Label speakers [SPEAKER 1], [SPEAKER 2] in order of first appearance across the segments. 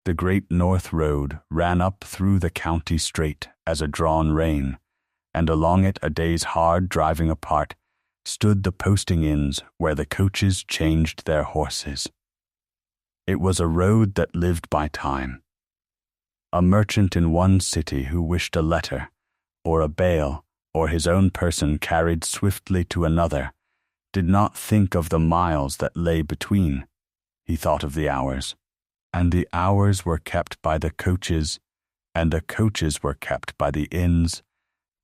[SPEAKER 1] The great North Road ran up through the county straight as a drawn rein, and along it, a day's hard driving apart, stood the posting inns where the coaches changed their horses. It was a road that lived by time. A merchant in one city who wished a letter, or a bale, or his own person carried swiftly to another, did not think of the miles that lay between. He thought of the hours, and the hours were kept by the coaches, and the coaches were kept by the inns,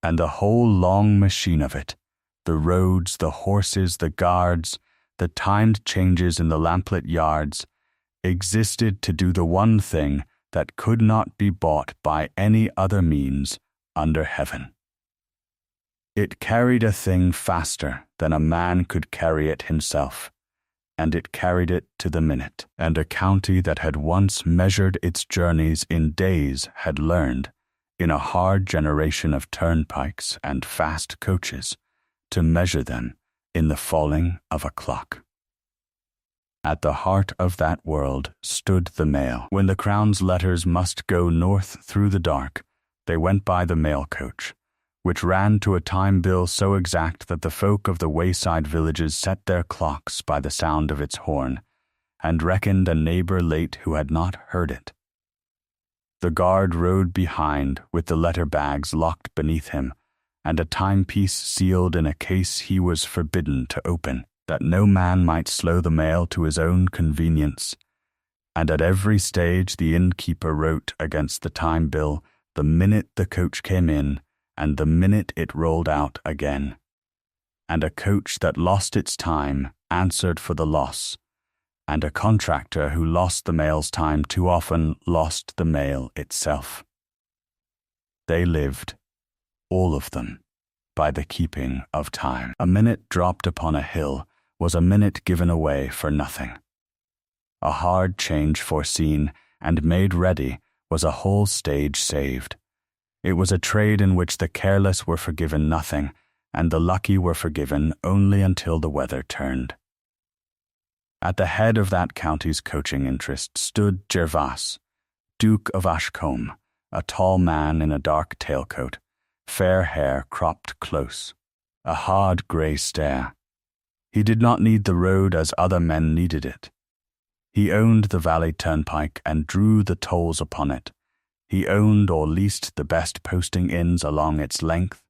[SPEAKER 1] and the whole long machine of it, the roads, the horses, the guards, the timed changes in the lamplit yards, existed to do the one thing that could not be bought by any other means under heaven. It carried a thing faster than a man could carry it himself, and it carried it to the minute, and a county that had once measured its journeys in days had learned, in a hard generation of turnpikes and fast coaches, to measure them in the falling of a clock. At the heart of that world stood the mail. When the Crown's letters must go north through the dark, they went by the mail coach, which ran to a time bill so exact that the folk of the wayside villages set their clocks by the sound of its horn, and reckoned a neighbor late who had not heard it. The guard rode behind with the letter bags locked beneath him, and a timepiece sealed in a case he was forbidden to open, that no man might slow the mail to his own convenience. And at every stage the innkeeper wrote against the time bill the minute the coach came in, and the minute it rolled out again. And a coach that lost its time answered for the loss, and a contractor who lost the mail's time too often lost the mail itself. They lived, all of them, by the keeping of time. A minute dropped upon a hill was a minute given away for nothing. A hard change foreseen and made ready was a whole stage saved. It was a trade in which the careless were forgiven nothing, and the lucky were forgiven only until the weather turned. At the head of that county's coaching interest stood Gervase, Duke of Ashcombe, a tall man in a dark tailcoat, fair hair cropped close, a hard grey stare. He did not need the road as other men needed it. He owned the valley turnpike and drew the tolls upon it. He owned or leased the best posting inns along its length,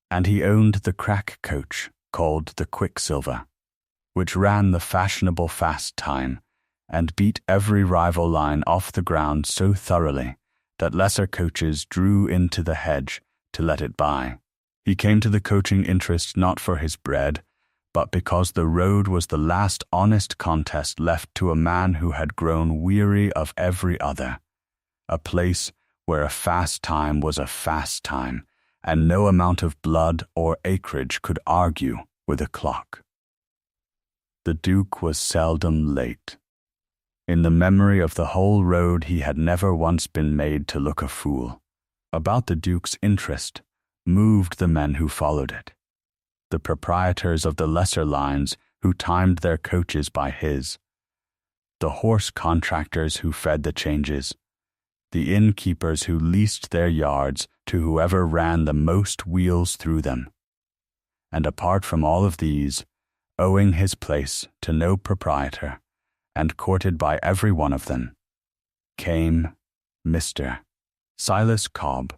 [SPEAKER 1] and he owned the crack coach called the Quicksilver, which ran the fashionable fast time and beat every rival line off the ground so thoroughly that lesser coaches drew into the hedge to let it by. He came to the coaching interest not for his bread, but because the road was the last honest contest left to a man who had grown weary of every other, a place where a fast time was a fast time, and no amount of blood or acreage could argue with a clock. The Duke was seldom late. In the memory of the whole road he had never once been made to look a fool. About the Duke's interest moved the men who followed it, the proprietors of the lesser lines who timed their coaches by his, the horse contractors who fed the changes, the innkeepers who leased their yards to whoever ran the most wheels through them. And apart from all of these, owing his place to no proprietor, and courted by every one of them, came Mr. Silas Cobb,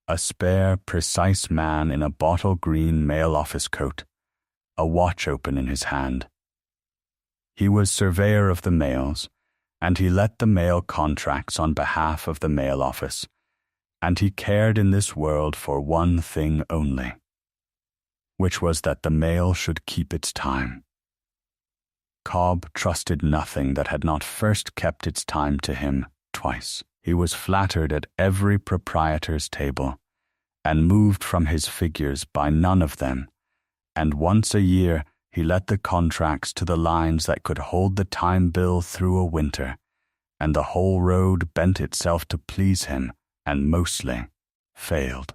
[SPEAKER 1] a spare, precise man in a bottle-green mail office coat, a watch open in his hand. He was surveyor of the mails, and he let the mail contracts on behalf of the mail office, and he cared in this world for one thing only, which was that the mail should keep its time. Cobb trusted nothing that had not first kept its time to him twice. He was flattered at every proprietor's table, and moved from his figures by none of them, and once a year he let the contracts to the lines that could hold the time bill through a winter, and the whole road bent itself to please him, and mostly failed.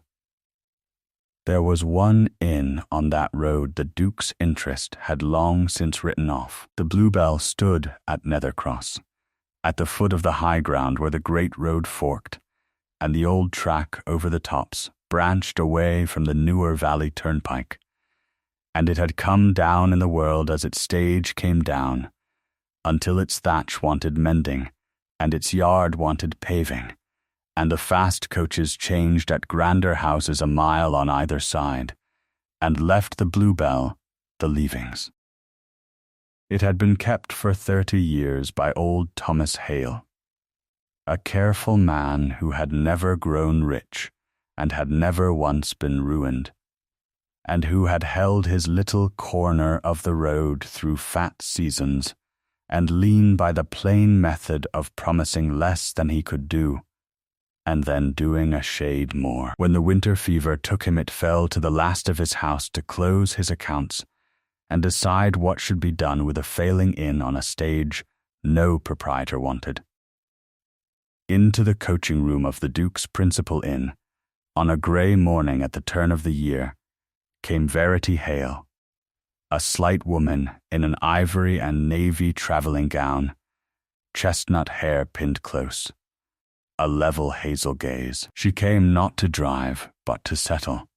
[SPEAKER 1] There was one inn on that road the Duke's interest had long since written off. The Bluebell stood at Nethercross, at the foot of the high ground where the great road forked, and the old track over the tops branched away from the newer valley turnpike, and it had come down in the world as its stage came down, until its thatch wanted mending, and its yard wanted paving, and the fast coaches changed at grander houses a mile on either side, and left the Bluebell, the leavings. It had been kept for 30 years by old Thomas Hale, a careful man who had never grown rich and had never once been ruined, and who had held his little corner of the road through fat seasons and lean by the plain method of promising less than he could do, and then doing a shade more. When the winter fever took him, it fell to the last of his house to close his accounts and decide what should be done with a failing inn on a stage no proprietor wanted. Into the coaching room of the Duke's principal inn, on a grey morning at the turn of the year, came Verity Hale, a slight woman in an ivory and navy travelling gown, chestnut hair pinned close, a level hazel gaze. She came not to drive, but to settle.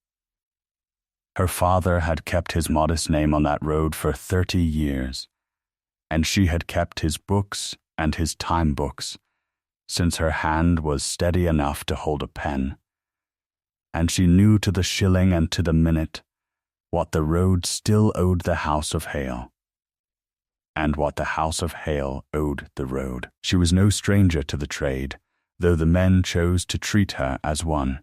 [SPEAKER 1] Her father had kept his modest name on that road for 30 years, and she had kept his books and his time books since her hand was steady enough to hold a pen, and she knew to the shilling and to the minute what the road still owed the house of Hale, and what the house of Hale owed the road. She was no stranger to the trade, though the men chose to treat her as one.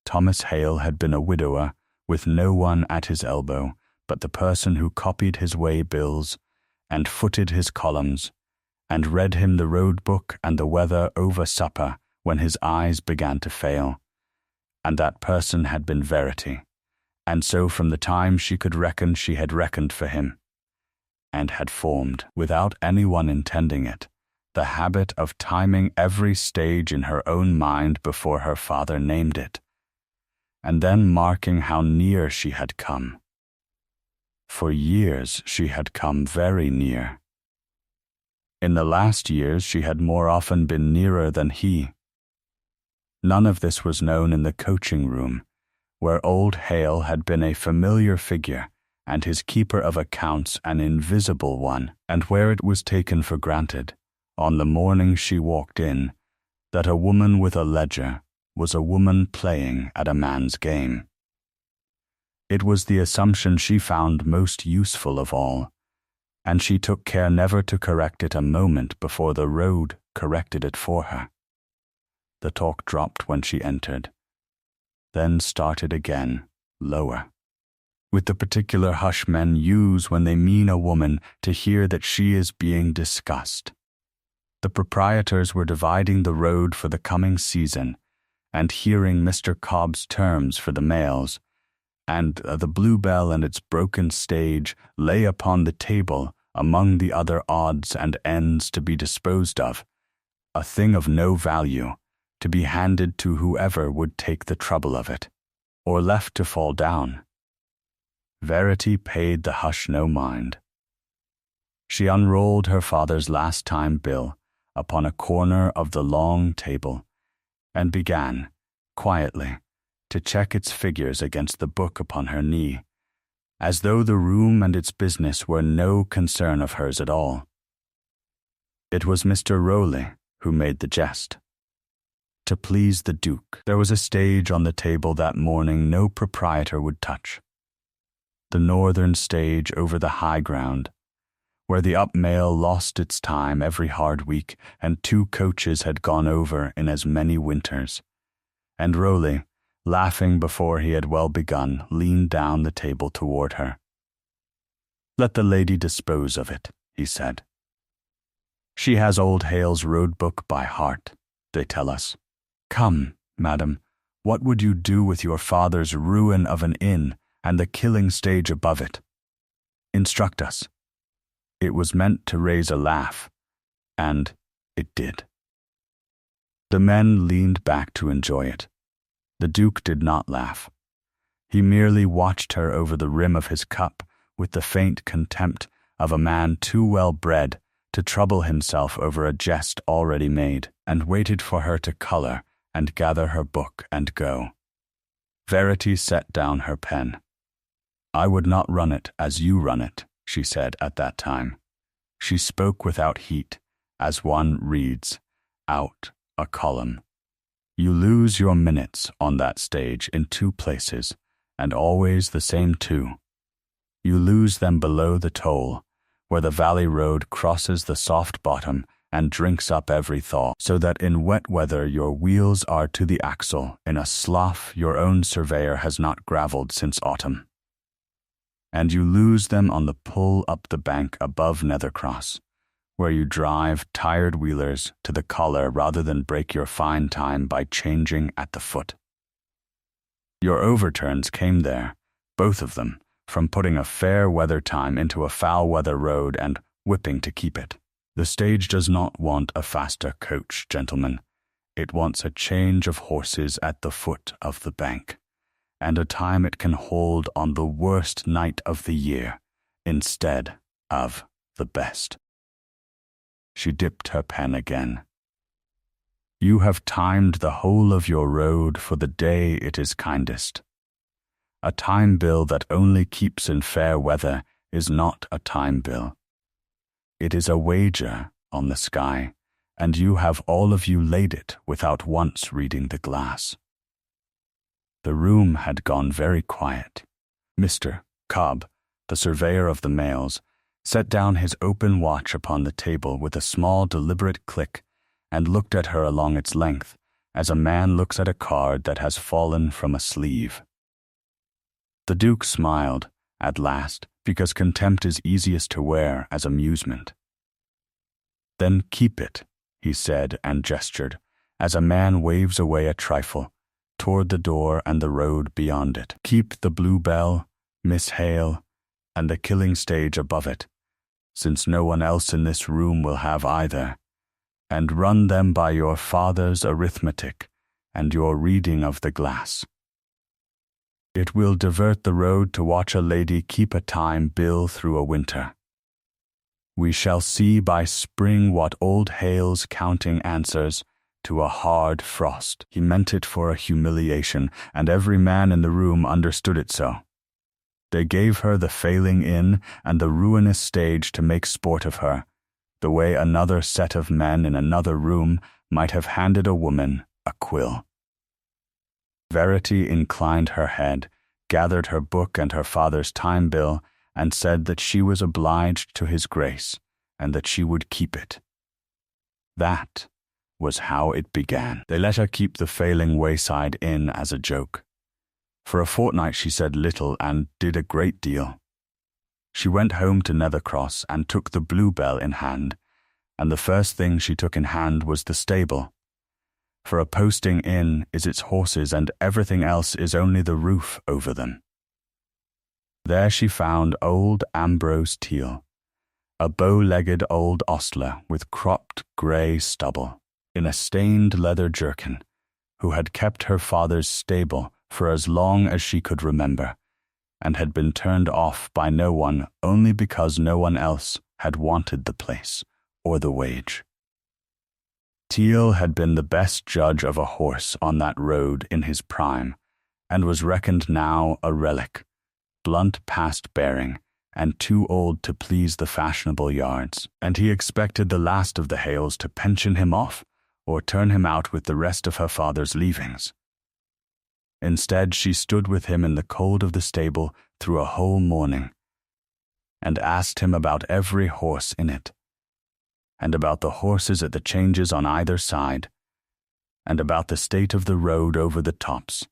[SPEAKER 1] Thomas Hale had been a widower with no one at his elbow but the person who copied his way bills and footed his columns and read him the road book and the weather over supper when his eyes began to fail, and that person had been Verity, and so from the time she could reckon she had reckoned for him, and had formed, without anyone intending it, the habit of timing every stage in her own mind before her father named it, and then marking how near she had come. For years she had come very near. In the last years she had more often been nearer than he. None of this was known in the coaching room, where old Hale had been a familiar figure and his keeper of accounts an invisible one, and where it was taken for granted, on the morning she walked in, that a woman with a ledger was a woman playing at a man's game. It was the assumption she found most useful of all, and she took care never to correct it a moment before the road corrected it for her. The talk dropped when she entered, then started again, lower, with the particular hush men use when they mean a woman to hear that she is being discussed. The proprietors were dividing the road for the coming season, and hearing Mr. Cobb's terms for the mails, and the Bluebell and its broken stage lay upon the table among the other odds and ends to be disposed of, a thing of no value, to be handed to whoever would take the trouble of it, or left to fall down. Verity paid the hush no mind. She unrolled her father's last time bill upon a corner of the long table, and began, quietly, to check its figures against the book upon her knee, as though the room and its business were no concern of hers at all. It was Mr. Rowley who made the jest. To please the Duke, there was a stage on the table that morning no proprietor would touch. The northern stage over the high ground, where the up mail lost its time every hard week and 2 coaches had gone over in as many winters, and Rowley, laughing before he had well begun, leaned down the table toward her. "Let the lady dispose of it," he said. "She has old Hale's road book by heart, they tell us. Come, madam, what would you do with your father's ruin of an inn and the killing stage above it? Instruct us." It was meant to raise a laugh, and it did. The men leaned back to enjoy it. The Duke did not laugh. He merely watched her over the rim of his cup with the faint contempt of a man too well bred to trouble himself over a jest already made, and waited for her to colour and gather her book and go. Verity set down her pen. "I would not run it as you run it," she said at that time. She spoke without heat, as one reads out a column. "You lose your minutes on that stage in two places, and always the same two. You lose them below the toll, where the valley road crosses the soft bottom and drinks up every thaw, so that in wet weather your wheels are to the axle, in a slough your own surveyor has not gravelled since autumn. And you lose them on the pull up the bank above Nethercross, where you drive tired wheelers to the collar rather than break your fine time by changing at the foot. Your overturns came there, both of them, from putting a fair weather time into a foul weather road and whipping to keep it. The stage does not want a faster coach, gentlemen. It wants a change of horses at the foot of the bank, and a time it can hold on the worst night of the year, instead of the best." She dipped her pen again. "You have timed the whole of your road for the day it is kindest. A time bill that only keeps in fair weather is not a time bill. It is a wager on the sky, and you have all of you laid it without once reading the glass." The room had gone very quiet. Mr. Cobb, the surveyor of the mails, set down his open watch upon the table with a small deliberate click and looked at her along its length, as a man looks at a card that has fallen from a sleeve. The Duke smiled, at last, because contempt is easiest to wear as amusement. "Then keep it," he said and gestured, as a man waves away a trifle, toward the door and the road beyond it. "Keep the Bluebell, Miss Hale, and the killing stage above it, since no one else in this room will have either, and run them by your father's arithmetic and your reading of the glass. It will divert the road to watch a lady keep a time bill through a winter. We shall see by spring what old Hale's counting answers to a hard frost." He meant it for a humiliation, and every man in the room understood it so. They gave her the failing in and the ruinous stage to make sport of her, the way another set of men in another room might have handed a woman a quill. Verity inclined her head, gathered her book and her father's time bill, and said that she was obliged to his grace, and that she would keep it. That was how it began. They let her keep the failing wayside in as a joke. For a fortnight she said little and did a great deal. She went home to Nethercross and took the Bluebell in hand, and the first thing she took in hand was the stable. For a posting inn is its horses, and everything else is only the roof over them. There she found old Ambrose Teal, a bow-legged old ostler with cropped grey stubble, in a stained leather jerkin, who had kept her father's stable for as long as she could remember, and had been turned off by no one only because no one else had wanted the place or the wage. Teal had been the best judge of a horse on that road in his prime, and was reckoned now a relic, blunt past bearing, and too old to please the fashionable yards, and he expected the last of the Hales to pension him off, or turn him out with the rest of her father's leavings. Instead, she stood with him in the cold of the stable through a whole morning, and asked him about every horse in it, and about the horses at the changes on either side, and about the state of the road over the tops.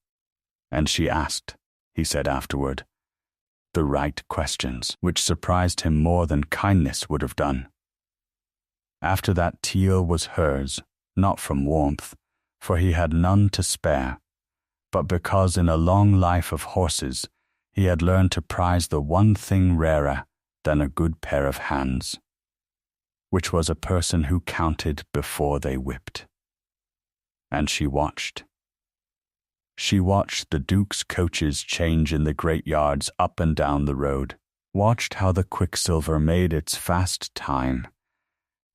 [SPEAKER 1] And she asked, he said afterward, the right questions, which surprised him more than kindness would have done. After that, Teal was hers, not from warmth, for he had none to spare, but because in a long life of horses he had learned to prize the one thing rarer than a good pair of hands, which was a person who counted before they whipped. And she watched. She watched the Duke's coaches change in the great yards up and down the road, watched how the Quicksilver made its fast time,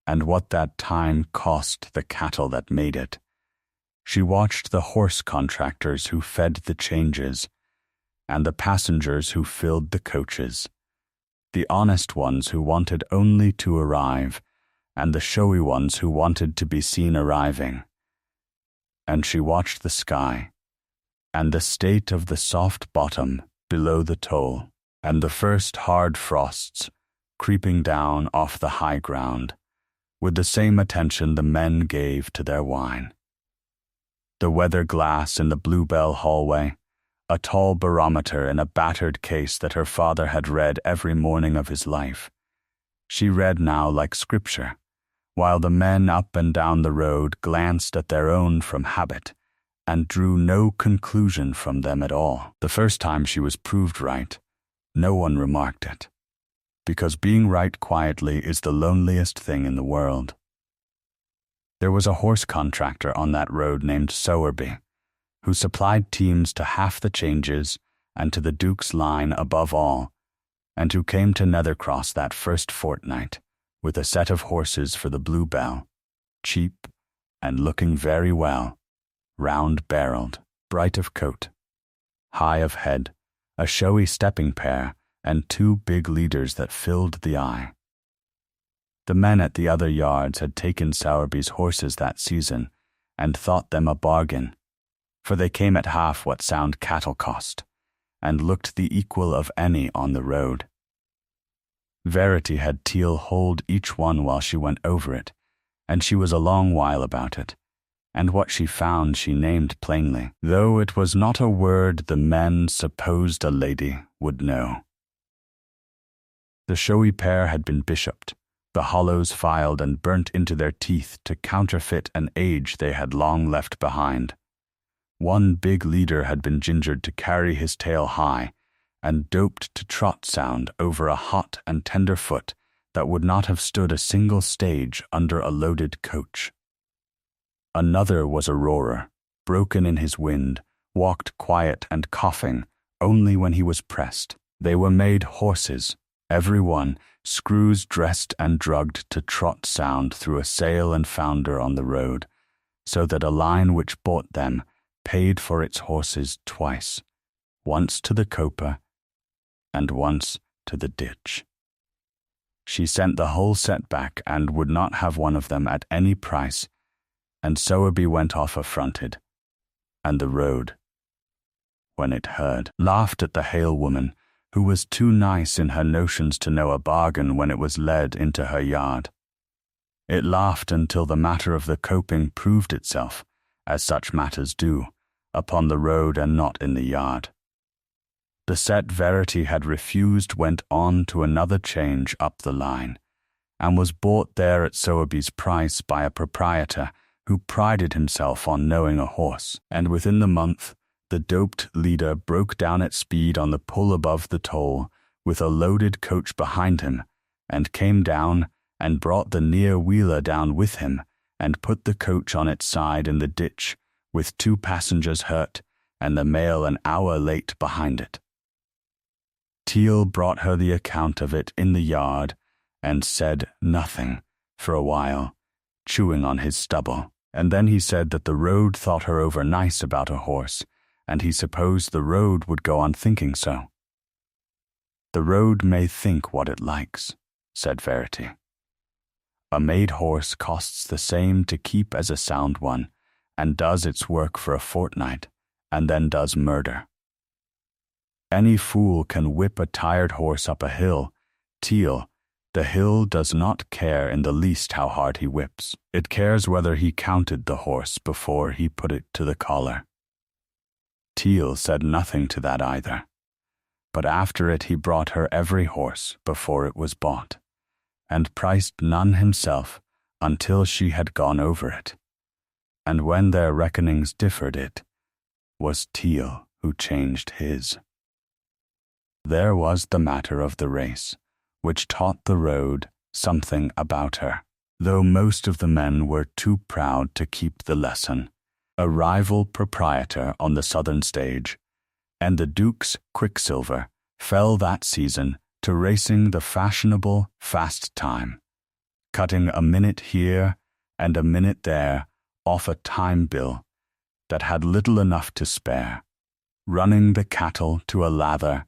[SPEAKER 1] and what that time cost the cattle that made it. She watched the horse contractors who fed the changes, and the passengers who filled the coaches, the honest ones who wanted only to arrive, and the showy ones who wanted to be seen arriving. And she watched the sky, and the state of the soft bottom below the toll, and the first hard frosts creeping down off the high ground, with the same attention the men gave to their wine. The weather glass in the bluebell hallway, a tall barometer in a battered case that her father had read every morning of his life. She read now like scripture, while the men up and down the road glanced at their own from habit and drew no conclusion from them at all. The first time she was proved right, no one remarked it, because being right quietly is the loneliest thing in the world. There was a horse contractor on that road named Sowerby, who supplied teams to half the changes and to the Duke's line above all, and who came to Nethercross that first fortnight with a set of horses for the Bluebell, cheap and looking very well, round-barreled, bright of coat, high of head, a showy stepping pair, and two big leaders that filled the eye. The men at the other yards had taken Sowerby's horses that season and thought them a bargain, for they came at half what sound cattle cost, and looked the equal of any on the road. Verity had Teal hold each one while she went over it, and she was a long while about it, and what she found she named plainly, though it was not a word the men supposed a lady would know. The showy pair had been bishoped, the hollows filed and burnt into their teeth to counterfeit an age they had long left behind. One big leader had been gingered to carry his tail high, and doped to trot sound over a hot and tender foot that would not have stood a single stage under a loaded coach. Another was a roarer, broken in his wind, walked quiet and coughing only when he was pressed. They were made horses, every one, screws dressed and drugged to trot sound through a sail and founder on the road, so that a line which bought them paid for its horses twice, once to the coper and once to the ditch. She sent the whole set back and would not have one of them at any price, and Sowerby went off affronted, and the road, when it heard, laughed at the Hale woman, who was too nice in her notions to know a bargain when it was led into her yard. It laughed until the matter of the coping proved itself, as such matters do, upon the road and not in the yard. The set Verity had refused went on to another change up the line, and was bought there at Sowerby's price by a proprietor who prided himself on knowing a horse, and within the month the doped leader broke down at speed on the pull above the toll with a loaded coach behind him, and came down and brought the near wheeler down with him, and put the coach on its side in the ditch, with 2 passengers hurt, and the mail an hour late behind it. Teal brought her the account of it in the yard, and said nothing for a while, chewing on his stubble, and then he said that the road thought her over nice about a horse, and he supposed the road would go on thinking so. The road may think what it likes, said Verity. A made horse costs the same to keep as a sound one, and does its work for a fortnight, and then does murder. Any fool can whip a tired horse up a hill. Teal, the hill does not care in the least how hard he whips. It cares whether he counted the horse before he put it to the collar. Teal said nothing to that either, but after it he brought her every horse before it was bought, and priced none himself until she had gone over it, and when their reckonings differed it was Teal who changed his. There was the matter of the race, which taught the road something about her, though most of the men were too proud to keep the lesson. A rival proprietor on the southern stage, and the Duke's Quicksilver fell that season to racing the fashionable fast time, cutting a minute here and a minute there off a time bill that had little enough to spare, running the cattle to a lather,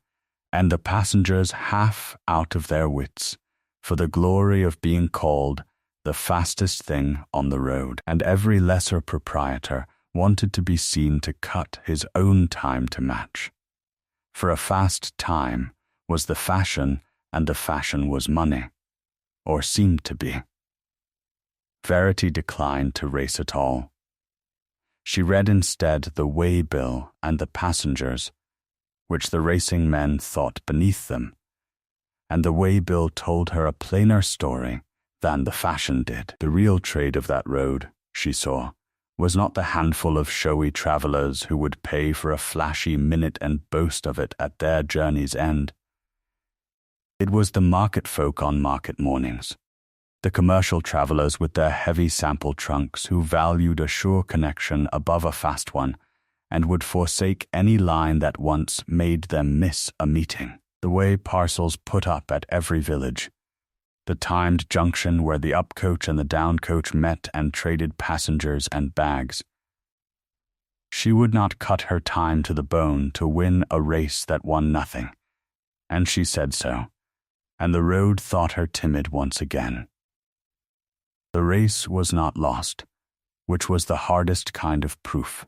[SPEAKER 1] and the passengers half out of their wits for the glory of being called the fastest thing on the road. And every lesser proprietor wanted to be seen to cut his own time to match. For a fast time was the fashion, and the fashion was money, or seemed to be. Verity declined to race at all. She read instead the way bill and the passengers, which the racing men thought beneath them, and the way bill told her a plainer story than the fashion did. The real trade of that road, she saw, was not the handful of showy travellers who would pay for a flashy minute and boast of it at their journey's end. It was the market folk on market mornings, the commercial travellers with their heavy sample trunks who valued a sure connection above a fast one and would forsake any line that once made them miss a meeting. The way parcels put up at every village, the timed junction where the up coach and the down coach met and traded passengers and bags. She would not cut her time to the bone to win a race that won nothing, and she said so, and the road thought her timid once again. The race was not lost, which was the hardest kind of proof,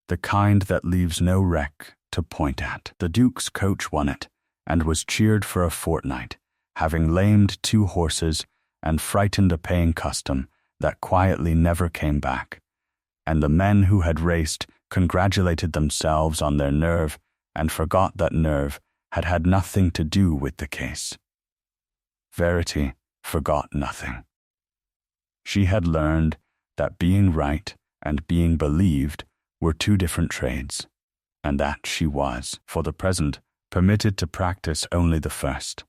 [SPEAKER 1] the kind that leaves no wreck to point at. The Duke's coach won it, and was cheered for a fortnight, having lamed 2 horses and frightened a paying custom that quietly never came back, and the men who had raced congratulated themselves on their nerve and forgot that nerve had had nothing to do with the case. Verity forgot nothing. She had learned that being right and being believed were 2 different trades, and that she was, for the present, permitted to practice only the first.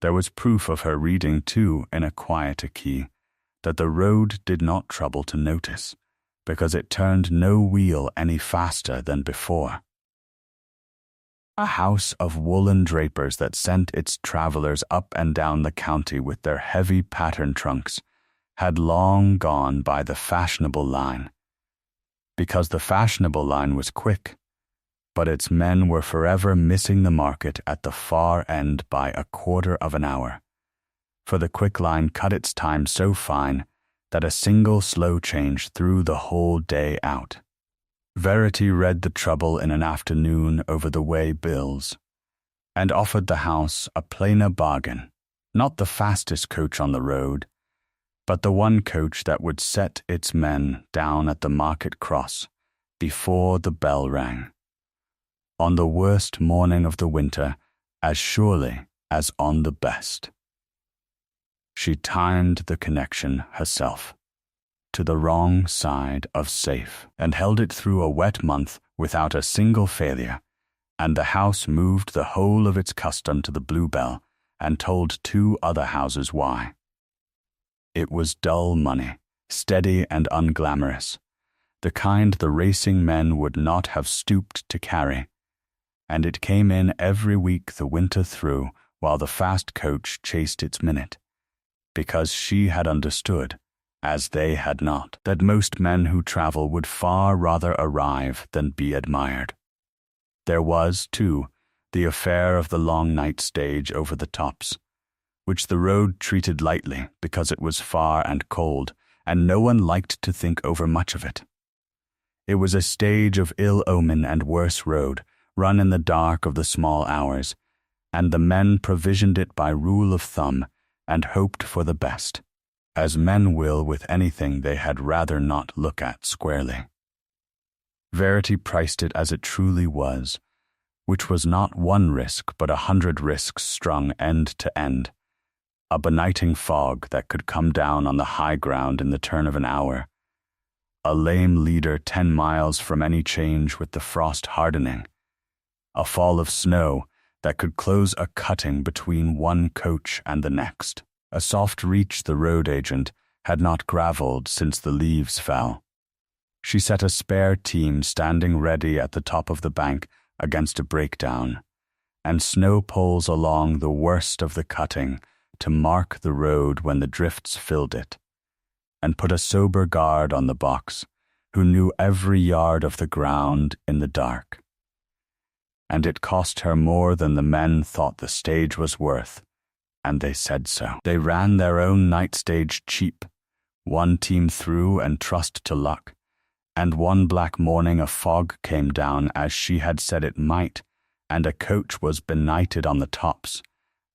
[SPEAKER 1] There was proof of her reading, too, in a quieter key, that the road did not trouble to notice, because it turned no wheel any faster than before. A house of woolen drapers that sent its travellers up and down the county with their heavy pattern trunks had long gone by the fashionable line, because the fashionable line was quick, but its men were forever missing the market at the far end by a quarter of an hour, for the quick line cut its time so fine that a single slow change threw the whole day out. Verity read the trouble in an afternoon over the way bills, and offered the house a plainer bargain, not the fastest coach on the road, but the one coach that would set its men down at the market cross before the bell rang, on the worst morning of the winter as surely as on the best. She timed the connection herself to the wrong side of safe, and held it through a wet month without a single failure, and the house moved the whole of its custom to the bluebell and told 2 other houses why. It was dull money, steady and unglamorous, the kind the racing men would not have stooped to carry, and it came in every week the winter through while the fast coach chased its minute, because she had understood, as they had not, that most men who travel would far rather arrive than be admired. There was, too, the affair of the long night stage over the tops, which the road treated lightly because it was far and cold, and no one liked to think over much of it. It was a stage of ill omen and worse road, run in the dark of the small hours, and the men provisioned it by rule of thumb and hoped for the best, as men will with anything they had rather not look at squarely. Verity priced it as it truly was, which was not 1 risk but 100 risks strung end to end, a benighting fog that could come down on the high ground in the turn of an hour, a lame leader 10 miles from any change with the frost hardening, a fall of snow that could close a cutting between one coach and the next, a soft reach the road agent had not gravelled since the leaves fell. She set a spare team standing ready at the top of the bank against a breakdown, and snow poles along the worst of the cutting to mark the road when the drifts filled it, and put a sober guard on the box, who knew every yard of the ground in the dark. And it cost her more than the men thought the stage was worth, and they said so. They ran their own night stage cheap, one team through and trust to luck, and one black morning a fog came down as she had said it might, and a coach was benighted on the tops,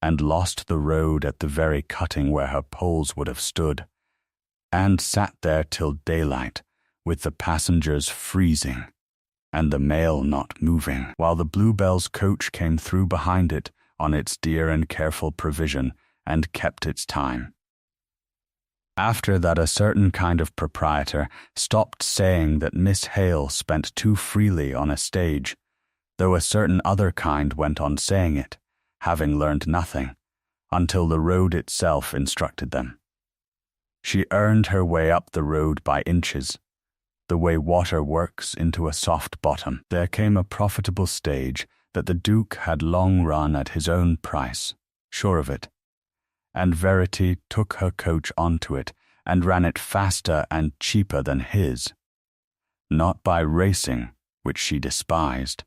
[SPEAKER 1] and lost the road at the very cutting where her poles would have stood, and sat there till daylight, with the passengers freezing, and the mail not moving, while the Bluebell's coach came through behind it on its dear and careful provision, and kept its time. After that, a certain kind of proprietor stopped saying that Miss Hale spent too freely on a stage, though a certain other kind went on saying it, having learned nothing, until the road itself instructed them. She earned her way up the road by inches, the way water works into a soft bottom. There came a profitable stage that the Duke had long run at his own price, sure of it, and Verity took her coach onto it and ran it faster and cheaper than his, not by racing, which she despised,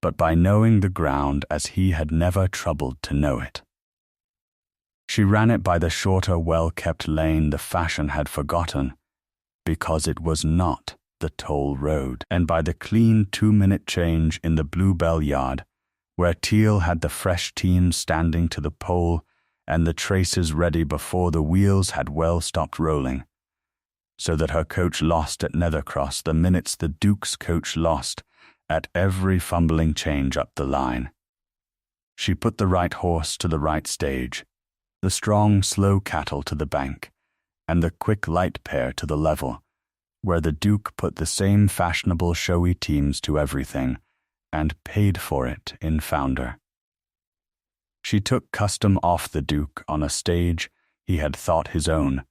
[SPEAKER 1] but by knowing the ground as he had never troubled to know it. She ran it by the shorter, well-kept lane the fashion had forgotten, because it was not the toll road, and by the clean 2-minute change in the Bluebell yard, where Teal had the fresh team standing to the pole and the traces ready before the wheels had well stopped rolling, so that her coach lost at Nethercross the minutes the Duke's coach lost at every fumbling change up the line. She put the right horse to the right stage, the strong, slow cattle to the bank, and the quick, light pair to the level, where the Duke put the same fashionable, showy teams to everything, and paid for it in founder. She took custom off the Duke on a stage he had thought his own,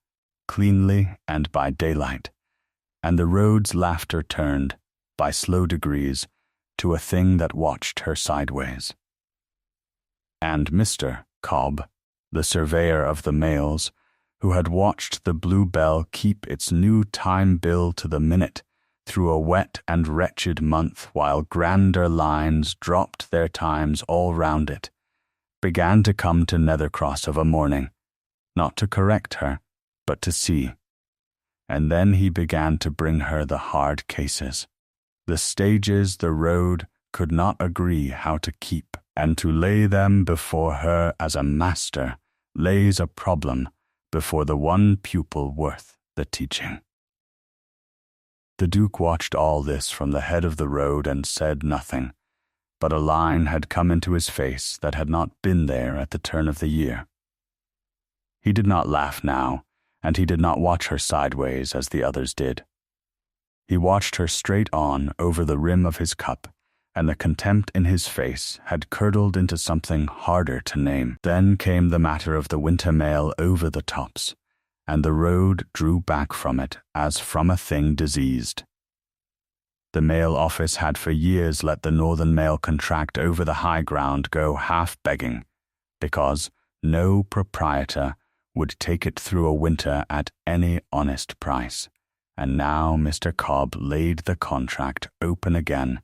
[SPEAKER 1] cleanly and by daylight, and the road's laughter turned, by slow degrees, to a thing that watched her sideways. And Mr. Cobb, the surveyor of the mails, who had watched the Bluebell keep its new time bill to the minute through a wet and wretched month while grander lines dropped their times all round it, began to come to Nethercross of a morning, not to correct her, but to see. And then he began to bring her the hard cases, the stages the road could not agree how to keep, and to lay them before her as a master lays a problem before the one pupil worth the teaching. The Duke watched all this from the head of the road and said nothing, but a line had come into his face that had not been there at the turn of the year. He did not laugh now, and he did not watch her sideways as the others did. He watched her straight on over the rim of his cup, and the contempt in his face had curdled into something harder to name. Then came the matter of the winter mail over the tops, and the road drew back from it as from a thing diseased. The mail office had for years let the Northern Mail contract over the high ground go half begging, because no proprietor would take it through a winter at any honest price, and now Mr. Cobb laid the contract open again,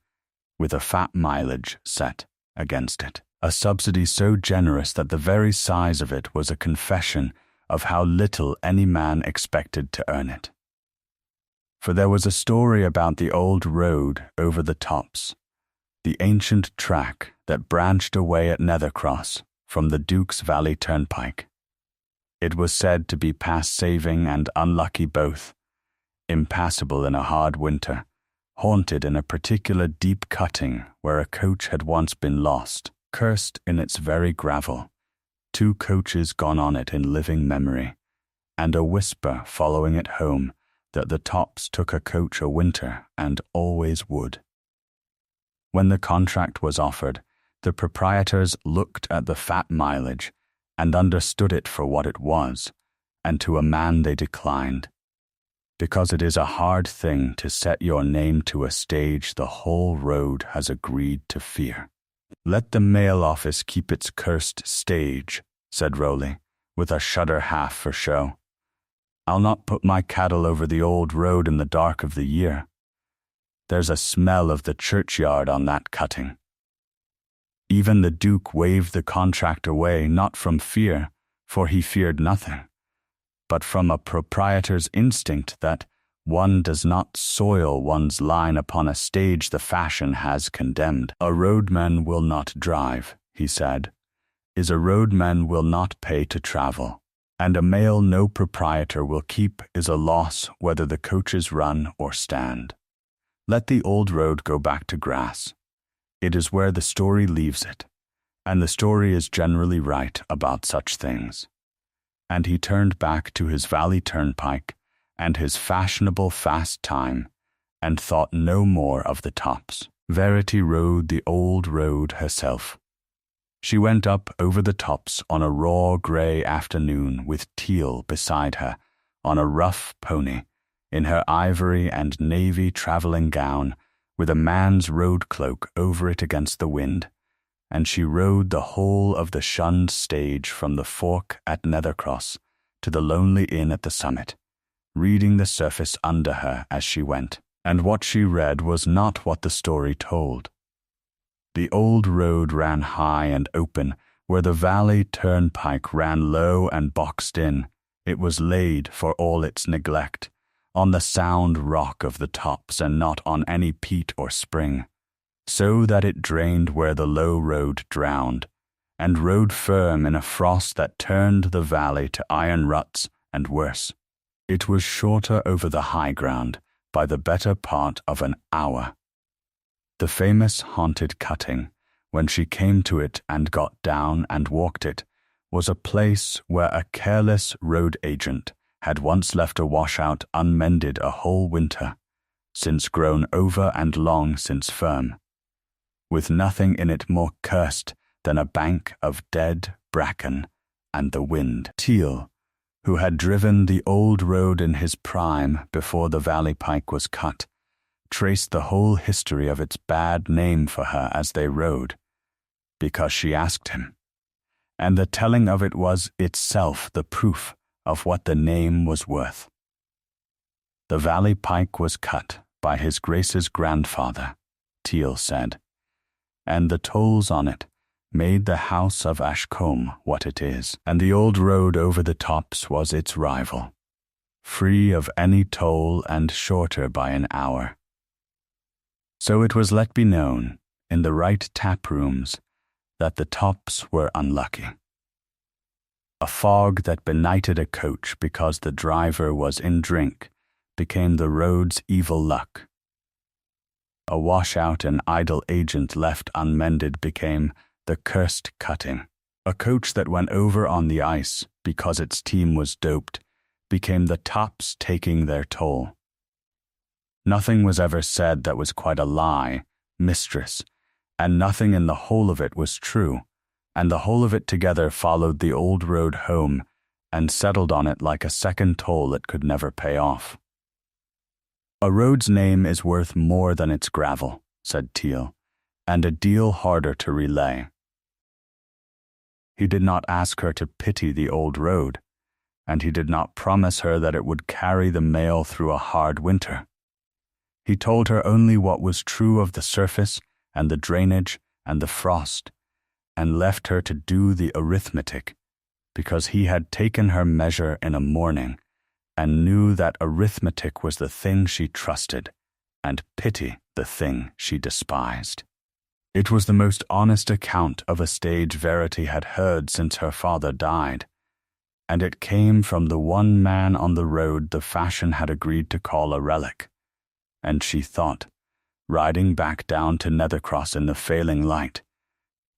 [SPEAKER 1] with a fat mileage set against it, a subsidy so generous that the very size of it was a confession of how little any man expected to earn it. For there was a story about the old road over the tops, the ancient track that branched away at Nethercross from the Duke's Valley turnpike. It was said to be past saving and unlucky both, impassable in a hard winter, haunted in a particular deep cutting where a coach had once been lost, cursed in its very gravel, 2 coaches gone on it in living memory, and a whisper following it home that the tops took a coach a winter and always would. When the contract was offered, the proprietors looked at the fat mileage and understood it for what it was, and to a man they declined, because it is a hard thing to set your name to a stage the whole road has agreed to fear. "Let the mail office keep its cursed stage," said Rowley, with a shudder half for show. "I'll not put my cattle over the old road in the dark of the year. There's a smell of the churchyard on that cutting." Even the Duke waved the contract away, not from fear, for he feared nothing, but from a proprietor's instinct that one does not soil one's line upon a stage the fashion has condemned. "A roadman will not drive," he said, "is a roadman will not pay to travel, and a mail no proprietor will keep is a loss whether the coaches run or stand. Let the old road go back to grass. It is where the story leaves it, and the story is generally right about such things." And he turned back to his valley turnpike and his fashionable fast time, and thought no more of the tops. Verity rode the old road herself. She went up over the tops on a raw grey afternoon with Teal beside her, on a rough pony, in her ivory and navy travelling gown, with a man's road cloak over it against the wind, and she rode the whole of the shunned stage from the fork at Nethercross to the lonely inn at the summit, reading the surface under her as she went. And what she read was not what the story told. The old road ran high and open, where the valley turnpike ran low and boxed in. It was laid, for all its neglect, on the sound rock of the tops and not on any peat or spring, so that it drained where the low road drowned, and rode firm in a frost that turned the valley to iron ruts and worse. It was shorter over the high ground by the better part of an hour. The famous haunted cutting, when she came to it and got down and walked it, was a place where a careless road agent had once left a washout unmended a whole winter, since grown over and long since firm, with nothing in it more cursed than a bank of dead bracken and the wind. Teal, who had driven the old road in his prime before the valley pike was cut, traced the whole history of its bad name for her as they rode, because she asked him, and the telling of it was itself the proof of what the name was worth. The valley pike was cut by his Grace's grandfather, Teal said, and the tolls on it made the house of Ashcombe what it is, and the old road over the tops was its rival, free of any toll and shorter by an hour. So it was let be known, in the right taprooms, that the tops were unlucky. A fog that benighted a coach because the driver was in drink became the road's evil luck. A washout and idle agent left unmended became the cursed cutting. A coach that went over on the ice because its team was doped became the tops taking their toll. Nothing was ever said that was quite a lie, mistress, and nothing in the whole of it was true, and the whole of it together followed the old road home and settled on it like a second toll it could never pay off. "A road's name is worth more than its gravel," said Teal, "and a deal harder to relay." He did not ask her to pity the old road, and he did not promise her that it would carry the mail through a hard winter. He told her only what was true of the surface and the drainage and the frost, and left her to do the arithmetic, because he had taken her measure in a morning, and knew that arithmetic was the thing she trusted, and pity the thing she despised. It was the most honest account of a stage Verity had heard since her father died, and it came from the one man on the road the fashion had agreed to call a relic, and she thought, riding back down to Nethercross in the failing light,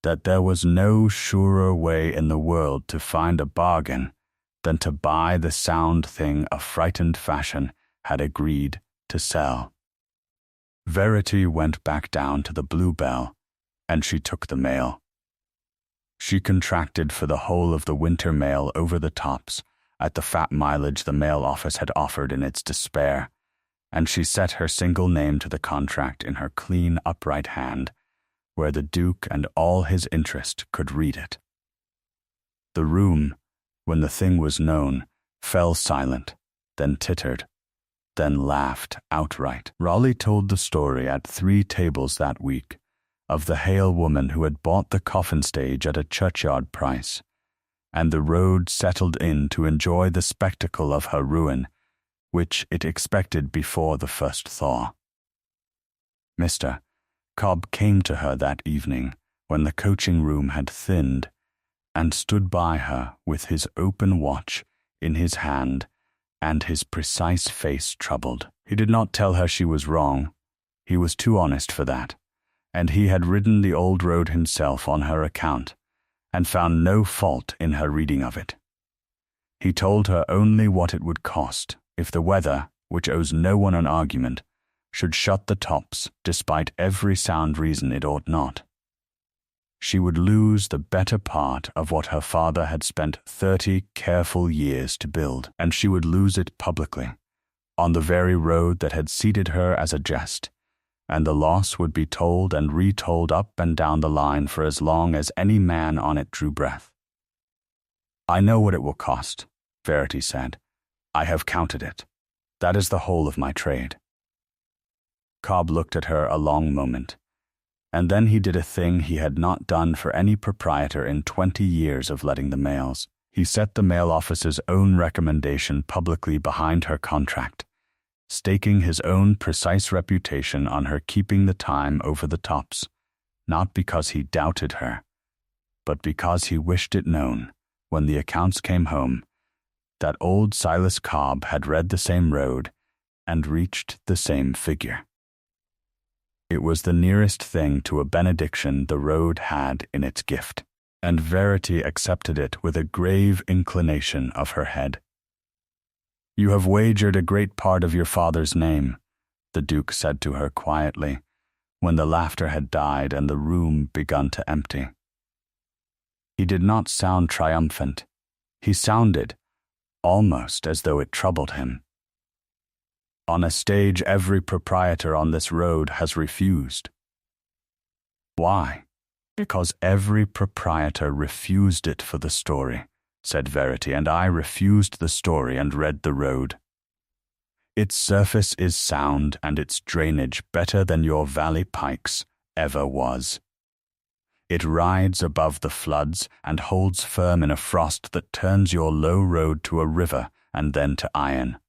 [SPEAKER 1] that there was no surer way in the world to find a bargain than to buy the sound thing a frightened fashion had agreed to sell. Verity went back down to the Bluebell, and she took the mail. She contracted for the whole of the winter mail over the tops at the fat mileage the mail office had offered in its despair, and she set her single name to the contract in her clean, upright hand, where the Duke and all his interest could read it. The room, when the thing was known, fell silent, then tittered, then laughed outright. Raleigh told the story at 3 tables that week of the Hale woman who had bought the coffin stage at a churchyard price, and the road settled in to enjoy the spectacle of her ruin, which it expected before the first thaw. Mr. Cobb came to her that evening when the coaching room had thinned, and stood by her with his open watch in his hand and his precise face troubled. He did not tell her she was wrong. He was too honest for that, and he had ridden the old road himself on her account, and found no fault in her reading of it. He told her only what it would cost if the weather, which owes no one an argument, should shut the tops despite every sound reason it ought not. She would lose the better part of what her father had spent 30 careful years to build, and she would lose it publicly, on the very road that had seated her as a jest, and the loss would be told and retold up and down the line for as long as any man on it drew breath. "I know what it will cost," Verity said. "I have counted it. That is the whole of my trade." Cobb looked at her a long moment, and then he did a thing he had not done for any proprietor in 20 years of letting the mails. He set the mail office's own recommendation publicly behind her contract, staking his own precise reputation on her keeping the time over the tops, not because he doubted her, but because he wished it known, when the accounts came home, that old Silas Cobb had read the same road and reached the same figure. It was the nearest thing to a benediction the road had in its gift, and Verity accepted it with a grave inclination of her head. "You have wagered a great part of your father's name," the Duke said to her quietly, when the laughter had died and the room begun to empty. He did not sound triumphant. He sounded almost as though it troubled him. "On a stage every proprietor on this road has refused." "Why?" "Because every proprietor refused it for the story," said Verity, "and I refused the story and read the road. Its surface is sound and its drainage better than your valley pikes ever was. It rides above the floods and holds firm in a frost that turns your low road to a river and then to iron.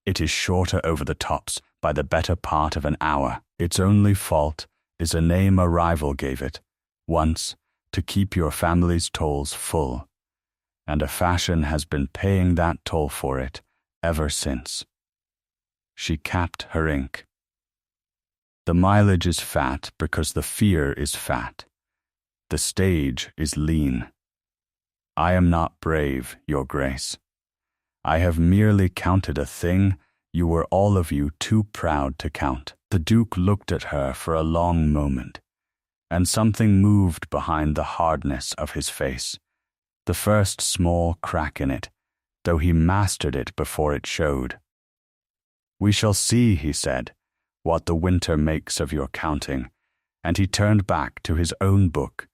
[SPEAKER 1] It is shorter over the tops by the better part of an hour. Its only fault is a name a rival gave it, once, to keep your family's tolls full, and a fashion has been paying that toll for it ever since." She capped her ink. "The mileage is fat because the fear is fat. The stage is lean. I am not brave, Your Grace. I have merely counted a thing you were all of you too proud to count." The Duke looked at her for a long moment, and something moved behind the hardness of his face, the first small crack in it, though he mastered it before it showed. "We shall see," he said, "what the winter makes of your counting," and he turned back to his own book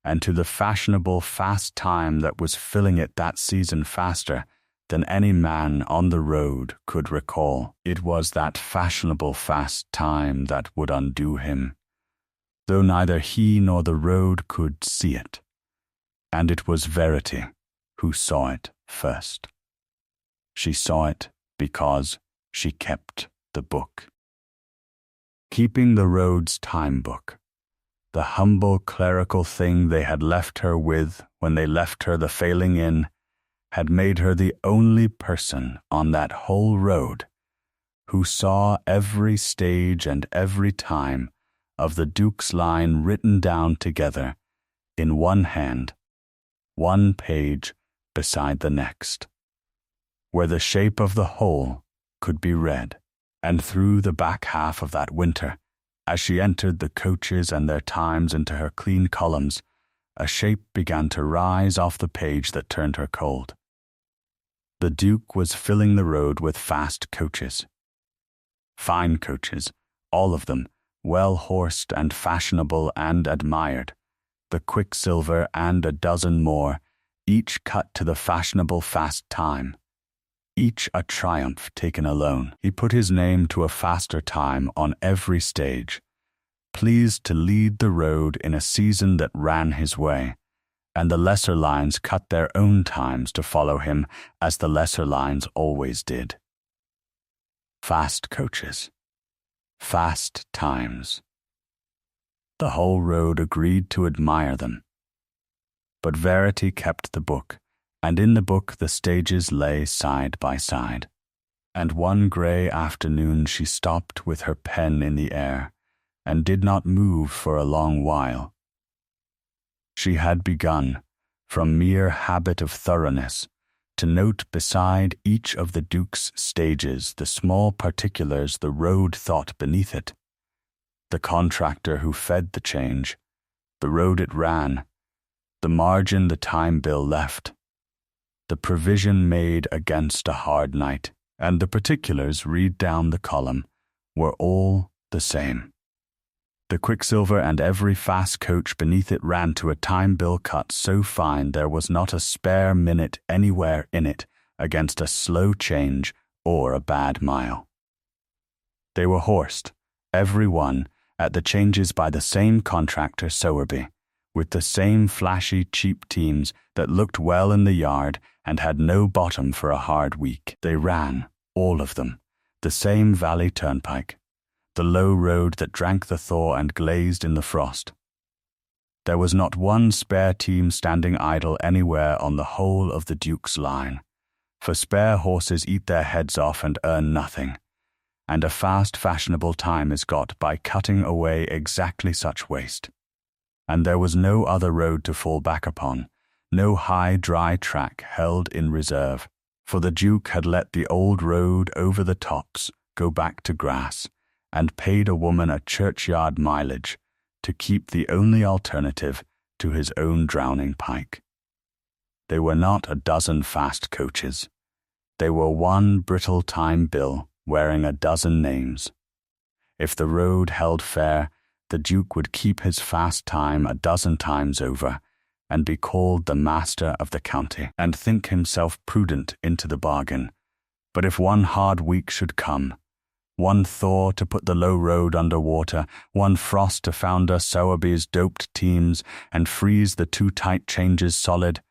[SPEAKER 1] and to the fashionable fast time that was filling it that season faster than any man on the road could recall. It was that fashionable fast time that would undo him, though neither he nor the road could see it, and it was Verity who saw it first. She saw it because she kept the book. Keeping the road's time book, the humble clerical thing they had left her with when they left her the failing inn, had made her the only person on that whole road who saw every stage and every time of the Duke's line written down together in one hand, one page beside the next, where the shape of the whole could be read. And through the back half of that winter, as she entered the coaches and their times into her clean columns, a shape began to rise off the page that turned her cold. The Duke was filling the road with fast coaches. Fine coaches, all of them, well-horsed and fashionable and admired, the Quicksilver and a dozen more, each cut to the fashionable fast time, each a triumph taken alone. He put his name to a faster time on every stage, pleased to lead the road in a season that ran his way, and the lesser lines cut their own times to follow him as the lesser lines always did. Fast coaches. Fast times. The whole road agreed to admire them. But Verity kept the book, and in the book the stages lay side by side. And one grey afternoon she stopped with her pen in the air, and did not move for a long while. She had begun, from mere habit of thoroughness, to note beside each of the Duke's stages the small particulars the road thought beneath it, the contractor who fed the change, the road it ran, the margin the time bill left, the provision made against a hard night, and the particulars read down the column were all the same. The quicksilver and every fast coach beneath it ran to a time bill cut so fine there was not a spare minute anywhere in it against a slow change or a bad mile. They were horsed, every one, at the changes by the same contractor Sowerby, with the same flashy cheap teams that looked well in the yard and had no bottom for a hard week. They ran, all of them, the same valley turnpike, the low road that drank the thaw and glazed in the frost. There was not one spare team standing idle anywhere on the whole of the Duke's line, for spare horses eat their heads off and earn nothing, and a fast fashionable time is got by cutting away exactly such waste. And there was no other road to fall back upon, no high dry track held in reserve, for the Duke had let the old road over the tops go back to grass, and paid a woman a churchyard mileage to keep the only alternative to his own drowning pike. They were not a dozen fast coaches. They were one brittle time bill wearing a dozen names. If the road held fair, the Duke would keep his fast time a dozen times over, and be called the master of the county, and think himself prudent into the bargain. But if one hard week should come, one thaw to put the low road under water, one frost to founder Sowerby's doped teams and freeze the too tight changes solid,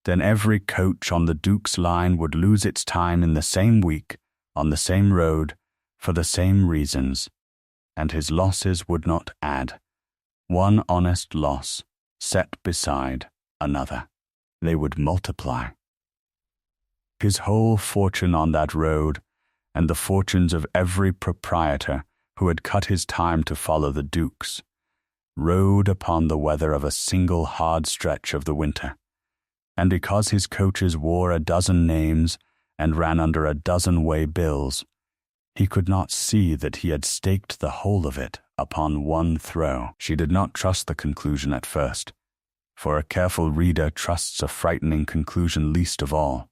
[SPEAKER 1] then every coach on the Duke's line would lose its time in the same week, on the same road, for the same reasons, and his losses would not add. One honest loss set beside another. They would multiply. His whole fortune on that road, and the fortunes of every proprietor who had cut his time to follow the Duke's, rode upon the weather of a single hard stretch of the winter. And because his coaches wore a dozen names and ran under a dozen way bills, he could not see that he had staked the whole of it upon one throw. She did not trust the conclusion at first, for a careful reader trusts a frightening conclusion least of all.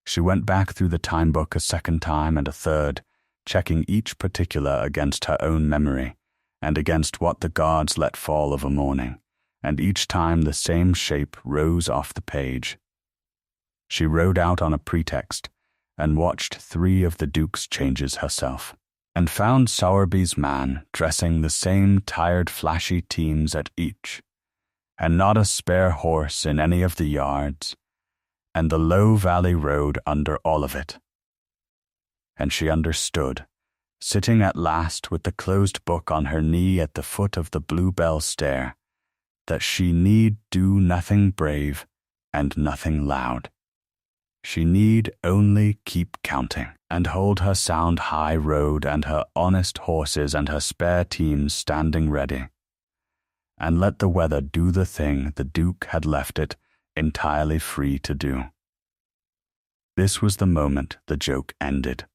[SPEAKER 1] She went back through the time book a second time and a third, checking each particular against her own memory, and against what the gods let fall of a morning, and each time the same shape rose off the page. She rode out on a pretext, and watched 3 of the Duke's changes herself, and found Sowerby's man dressing the same tired flashy teams at each, and not a spare horse in any of the yards, and the low valley road under all of it. And she understood, sitting at last with the closed book on her knee at the foot of the bluebell stair, that she need do nothing brave and nothing loud. She need only keep counting, and hold her sound high road and her honest horses and her spare teams standing ready, and let the weather do the thing the Duke had left it entirely free to do. This was the moment the joke ended,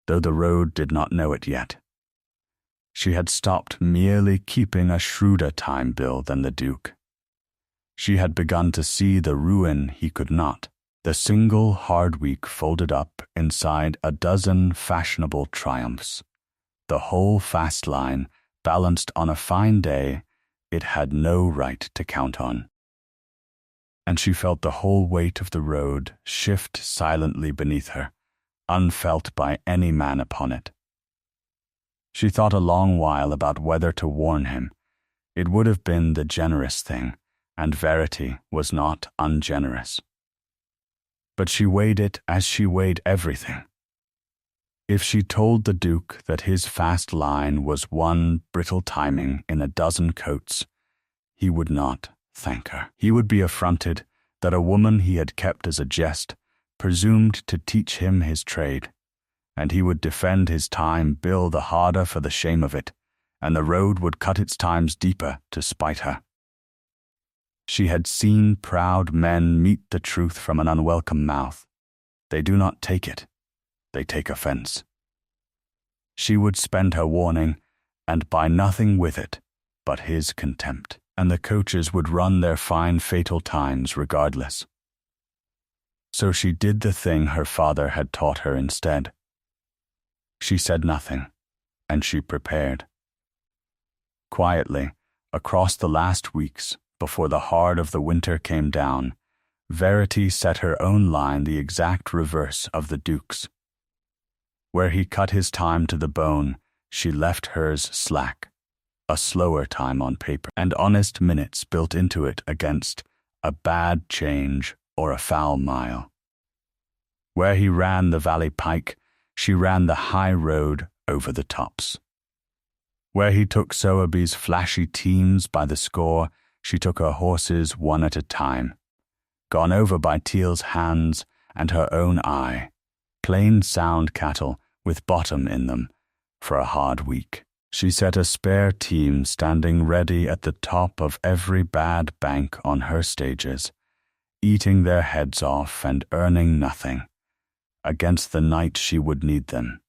[SPEAKER 1] though the road did not know it yet. She had stopped merely keeping a shrewder time bill than the Duke. She had begun to see the ruin he could not, the single hard week folded up inside a dozen fashionable triumphs, the whole fast line balanced on a fine day it had no right to count on. and she felt the whole weight of the road shift silently beneath her, unfelt by any man upon it. She thought a long while about whether to warn him. It would have been the generous thing, and Verity was not ungenerous. But she weighed it as she weighed everything. If she told the Duke that his fast line was one brittle timing in a dozen coats, he would not thank her. He would be affronted that a woman he had kept as a jest presumed to teach him his trade, and he would defend his time bill the harder for the shame of it, and the road would cut its times deeper to spite her. She had seen proud men meet the truth from an unwelcome mouth. They do not take it, they take offense. She would spend her warning, and buy nothing with it but his contempt, and the coaches would run their fine fatal times regardless. So she did the thing her father had taught her instead. She said nothing, and she prepared. Quietly, across the last weeks, before the heart of the winter came down, Verity set her own line the exact reverse of the Duke's. Where he cut his time to the bone, she left hers slack, a slower time on paper, and honest minutes built into it against a bad change or a foul mile. Where he ran the valley pike, she ran the high road over the tops. Where he took Sowerby's flashy teams by the score, she took her horses one at a time, gone over by Teal's hands and her own eye, plain sound cattle with bottom in them for a hard week. She set a spare team standing ready at the top of every bad bank on her stages, eating their heads off and earning nothing, against the night she would need them.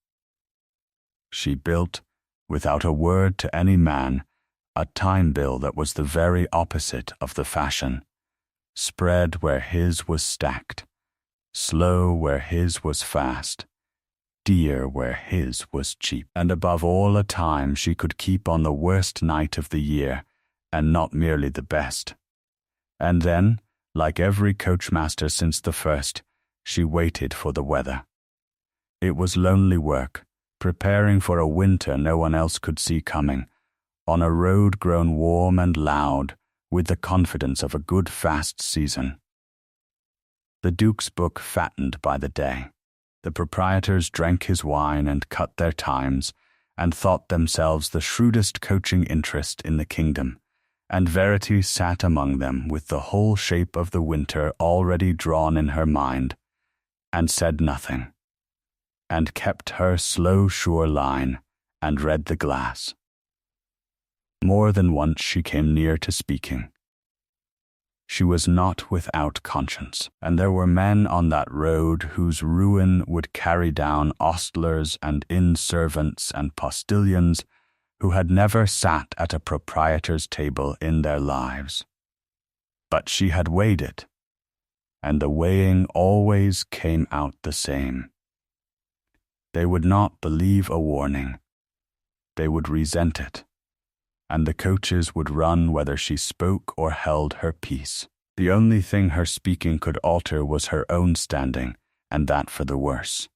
[SPEAKER 1] She built, without a word to any man, a time bill that was the very opposite of the fashion, spread where his was stacked, slow where his was fast, dear where his was cheap, and above all a time she could keep on the worst night of the year, and not merely the best. And then, like every coachmaster since the first, she waited for the weather. It was lonely work, preparing for a winter no one else could see coming, on a road grown warm and loud with the confidence of a good fast season. The Duke's book fattened by the day. The proprietors drank his wine and cut their times, and thought themselves the shrewdest coaching interest in the kingdom, and Verity sat among them with the whole shape of the winter already drawn in her mind, and said nothing, and kept her slow sure line, and read the glass. More than once she came near to speaking. She was not without conscience, and there were men on that road whose ruin would carry down ostlers and inn servants and postilions who had never sat at a proprietor's table in their lives. But she had weighed it, and the weighing always came out the same. They would not believe a warning. They would resent it, and the coaches would run whether she spoke or held her peace. The only thing her speaking could alter was her own standing, and that for the worse.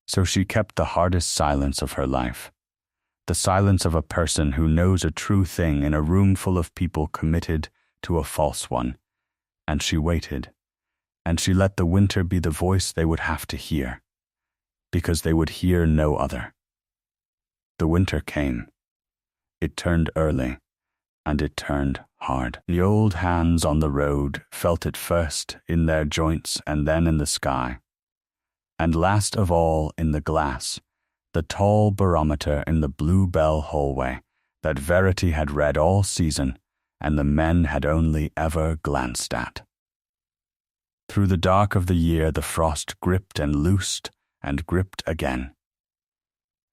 [SPEAKER 1] So she kept the hardest silence of her life, the silence of a person who knows a true thing in a room full of people committed to a false one, and she waited, and she let the winter be the voice they would have to hear, because they would hear no other. The winter came. It turned early, and it turned hard. The old hands on the road felt it first in their joints and then in the sky, and last of all in the glass, the tall barometer in the blue bell hallway that Verity had read all season and the men had only ever glanced at. Through the dark of the year the frost gripped and loosed and gripped again,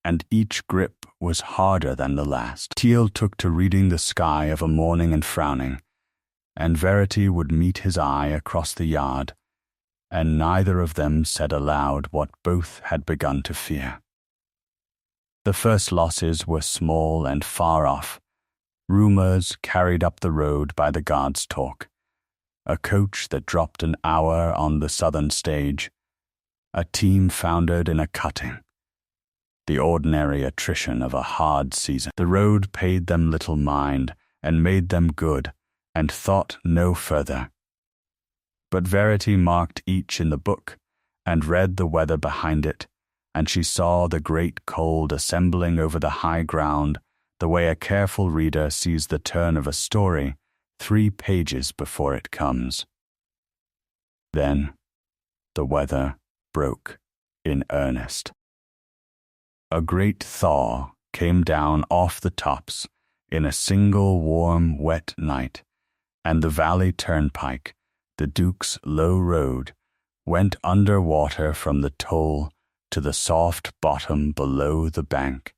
[SPEAKER 1] and each grip was harder than the last. Teal took to reading the sky of a morning and frowning, and Verity would meet his eye across the yard, and neither of them said aloud what both had begun to fear. The first losses were small and far off, rumours carried up the road by the guard's talk, a coach that dropped an hour on the southern stage, a team foundered in a cutting, the ordinary attrition of a hard season. The road paid them little mind, and made them good, and thought no further. But Verity marked each in the book, and read the weather behind it, and she saw the great cold assembling over the high ground, the way a careful reader sees the turn of a story 3 pages before it comes. Then the weather broke in earnest. A great thaw came down off the tops in a single warm, wet night, and the valley turnpike, the Duke's low road, went under water from the toll to the soft bottom below the bank,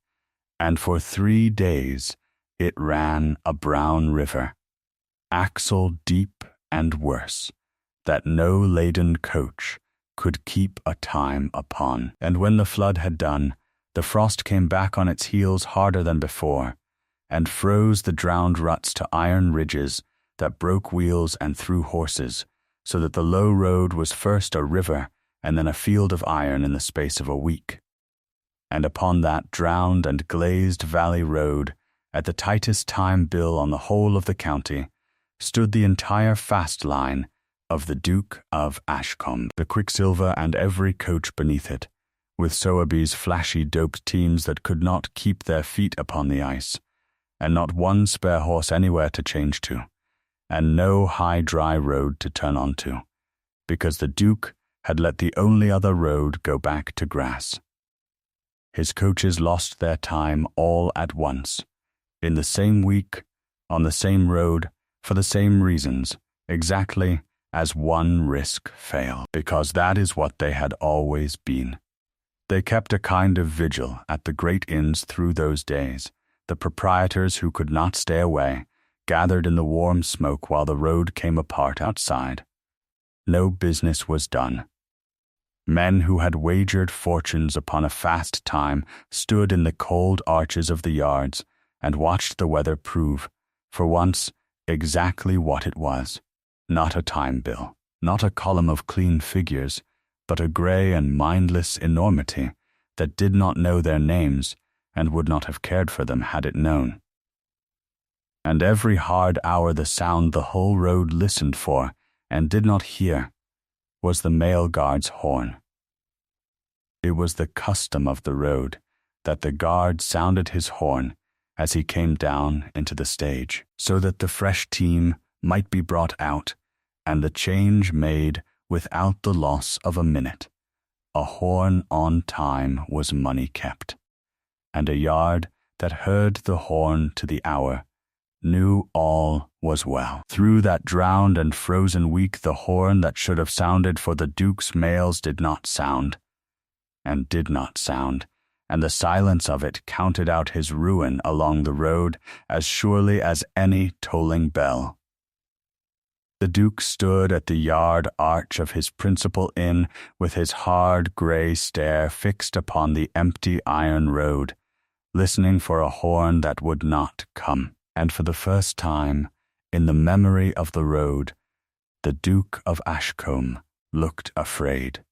[SPEAKER 1] and for 3 days it ran a brown river, axle deep and worse, that no laden coach could keep a time upon. And when the flood had done, the frost came back on its heels harder than before, and froze the drowned ruts to iron ridges that broke wheels and threw horses, so that the low road was first a river and then a field of iron in the space of a week. And upon that drowned and glazed valley road, at the tightest time bill on the whole of the county, stood the entire fast line of the Duke of Ashcombe, the Quicksilver and every coach beneath it, with Sowerby's flashy doped teams that could not keep their feet upon the ice, and not one spare horse anywhere to change to, and no high dry road to turn onto, because the Duke had let the only other road go back to grass. His coaches lost their time all at once, in the same week, on the same road, for the same reasons, exactly as one risk failed, because that is what they had always been. They kept a kind of vigil at the great inns through those days. The proprietors who could not stay away gathered in the warm smoke while the road came apart outside. No business was done. Men who had wagered fortunes upon a fast time stood in the cold arches of the yards and watched the weather prove, for once, exactly what it was. Not a time bill, not a column of clean figures, but a grey and mindless enormity that did not know their names and would not have cared for them had it known. And every hard hour the sound the whole road listened for and did not hear was the mail guard's horn. It was the custom of the road that the guard sounded his horn as he came down into the stage, so that the fresh team might be brought out and the change made without the loss of a minute. A horn on time was money kept, and a yard that heard the horn to the hour knew all was well. Through that drowned and frozen week the horn that should have sounded for the Duke's mails did not sound, and did not sound, and the silence of it counted out his ruin along the road as surely as any tolling bell. The Duke stood at the yard arch of his principal inn with his hard grey stare fixed upon the empty iron road, listening for a horn that would not come. And for the first time, in the memory of the road, the Duke of Ashcombe looked afraid.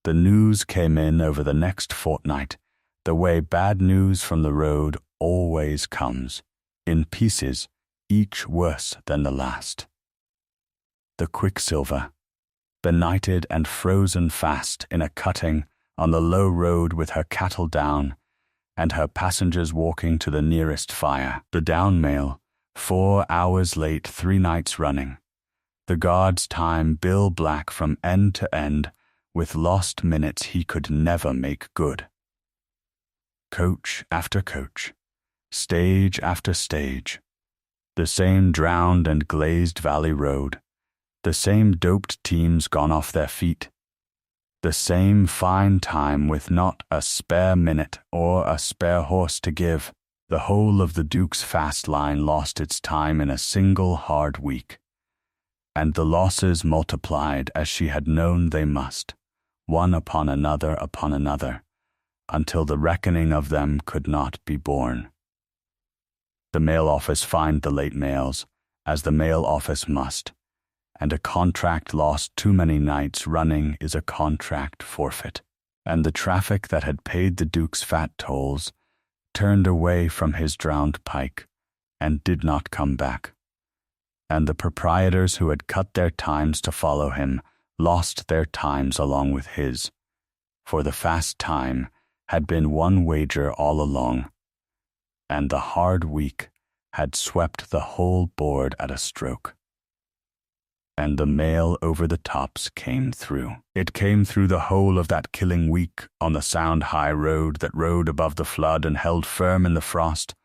[SPEAKER 1] The news came in over the next fortnight, the way bad news from the road always comes, in pieces, each worse than the last. The Quicksilver, benighted and frozen fast in a cutting on the low road with her cattle down, and her passengers walking to the nearest fire. The down mail, 4 hours late 3 nights running. The guard's time bill black from end to end, with lost minutes he could never make good. Coach after coach, stage after stage, the same drowned and glazed valley road, the same doped teams gone off their feet, the same fine time with not a spare minute or a spare horse to give. The whole of the Duke's fast line lost its time in a single hard week, and the losses multiplied as she had known they must, one upon another, until the reckoning of them could not be borne. The mail office fined the late mails, as the mail office must, and a contract lost too many nights running is a contract forfeit. And the traffic that had paid the Duke's fat tolls turned away from his drowned pike and did not come back. And the proprietors who had cut their times to follow him lost their times along with his, for the fast time had been one wager all along, and the hard week had swept the whole board at a stroke. And the mail over the tops came through. It came through the whole of that killing week on the sound high road that rode above the flood and held firm in the frost.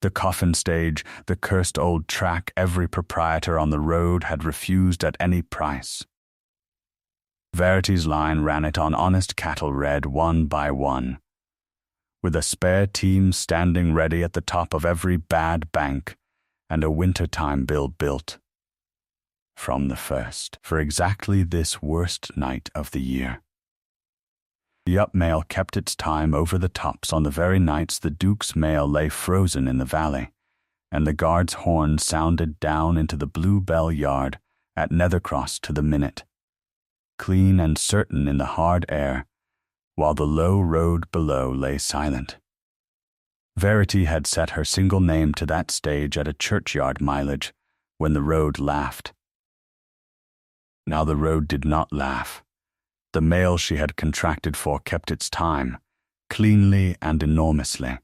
[SPEAKER 1] The coffin stage, the cursed old track every proprietor on the road had refused at any price. Verity's line ran it on honest cattle red one by one, with a spare team standing ready at the top of every bad bank and a winter-time bill built from the first for exactly this worst night of the year. The up mail kept its time over the tops on the very nights the Duke's mail lay frozen in the valley, and the guard's horn sounded down into the Blue Bell yard at Nethercross to the minute, clean and certain in the hard air, while the low road below lay silent. Verity had set her single name to that stage at a churchyard mileage when the road laughed. Now the road did not laugh. The mail she had contracted for kept its time, cleanly and enormously.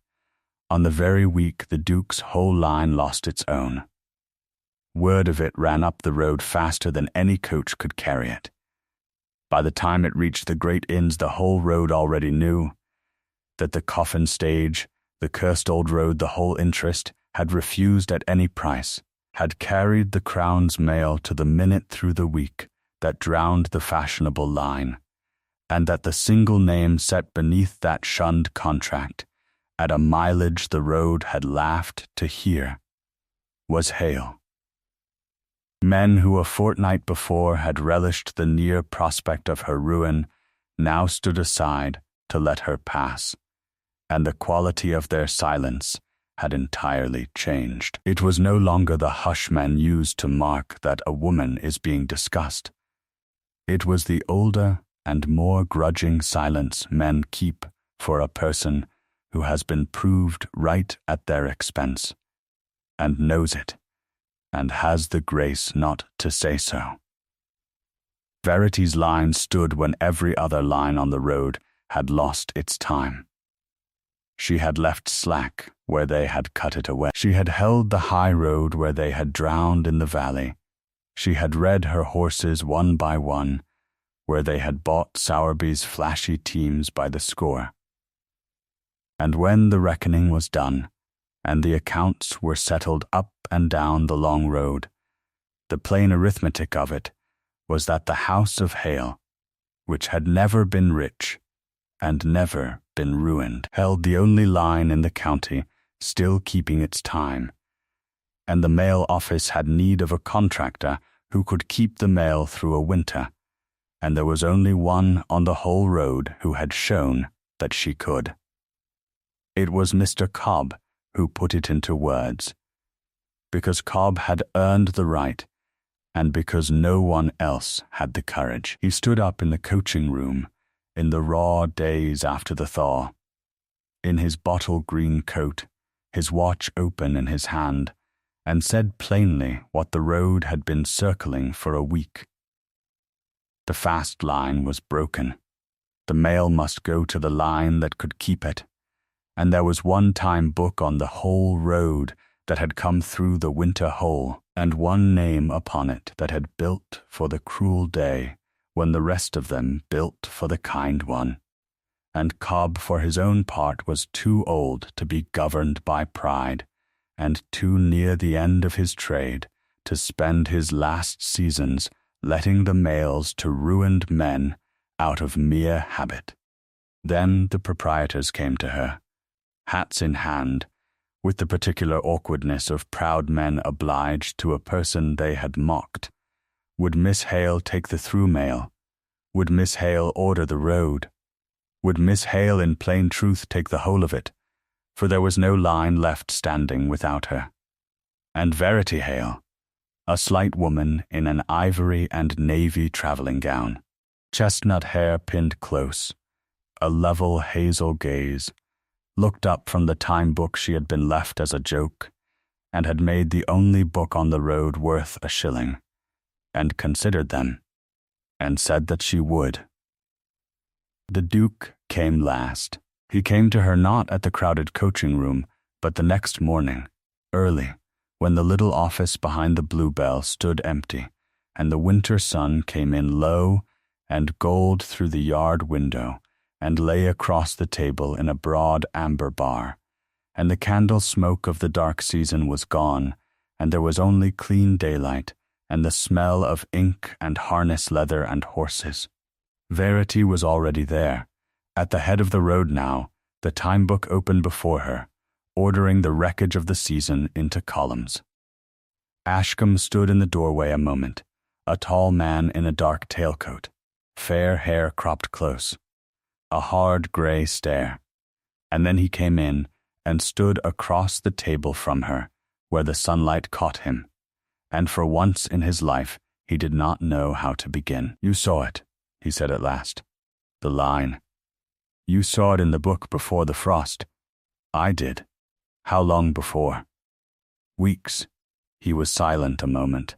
[SPEAKER 1] On the very week the Duke's whole line lost its own. Word of it ran up the road faster than any coach could carry it. By the time it reached the great inns the whole road already knew that the coffin stage, the cursed old road the whole interest, had refused at any price, had carried the Crown's mail to the minute through the week that drowned the fashionable line, and that the single name set beneath that shunned contract, at a mileage the road had laughed to hear, was Hale. Men who a fortnight before had relished the near prospect of her ruin now stood aside to let her pass, and the quality of their silence had entirely changed. It was no longer the hush men used to mark that a woman is being discussed. It was the older and more grudging silence men keep for a person who has been proved right at their expense, and knows it, and has the grace not to say so. Verity's line stood when every other line on the road had lost its time. She had left slack where they had cut it away. She had held the high road where they had drowned in the valley. She had read her horses one by one where they had bought Sowerby's flashy teams by the score. And when the reckoning was done, and the accounts were settled up and down the long road, the plain arithmetic of it was that the house of Hale, which had never been rich and never been ruined, held the only line in the county still keeping its time, and the mail office had need of a contractor who could keep the mail through a winter, and there was only one on the whole road who had shown that she could. It was Mr. Cobb who put it into words, because Cobb had earned the right, and because no one else had the courage. He stood up in the coaching room in the raw days after the thaw, in his bottle green coat, his watch open in his hand, and said plainly what the road had been circling for a week. The fast line was broken. The mail must go to the line that could keep it, and there was one time book on the whole road that had come through the winter hole, and one name upon it that had built for the cruel day when the rest of them built for the kind one, and Cobb for his own part was too old to be governed by pride, and too near the end of his trade to spend his last seasons letting the mails to ruined men out of mere habit. Then the proprietors came to her, hats in hand, with the particular awkwardness of proud men obliged to a person they had mocked. Would Miss Hale take the through mail? Would Miss Hale order the road? Would Miss Hale in plain truth take the whole of it? For there was no line left standing without her. And Verity Hale, a slight woman in an ivory and navy traveling gown, chestnut hair pinned close, a level hazel gaze, looked up from the time book she had been left as a joke, and had made the only book on the road worth a shilling, and considered them, and said that she would. The Duke came last. He came to her not at the crowded coaching room, but the next morning, early, when the little office behind the Bluebell stood empty, and the winter sun came in low and gold through the yard window, and lay across the table in a broad amber bar, and the candle smoke of the dark season was gone, and there was only clean daylight, and the smell of ink and harness leather and horses. Verity was already there, at the head of the road now, the time book open before her, ordering the wreckage of the season into columns. Ashcombe stood in the doorway a moment, a tall man in a dark tailcoat, fair hair cropped close, a hard grey stare, and then he came in and stood across the table from her, where the sunlight caught him, and for once in his life he did not know how to begin. "You saw it," he said at last. "The line. You saw it in the book before the frost. I did. How long before?" "Weeks." He was silent a moment.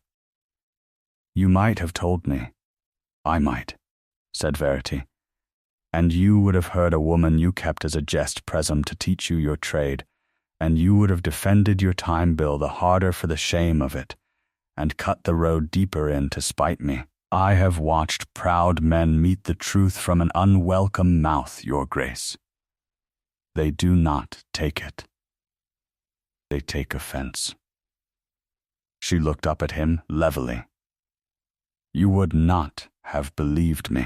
[SPEAKER 1] "You might have told me." "I might," said Verity. "And you would have heard a woman you kept as a jest presum to teach you your trade, and you would have defended your time bill the harder for the shame of it, and cut the road deeper in to spite me. I have watched proud men meet the truth from an unwelcome mouth, your grace. They do not take it. They take offense." She looked up at him levelly. "You would not have believed me.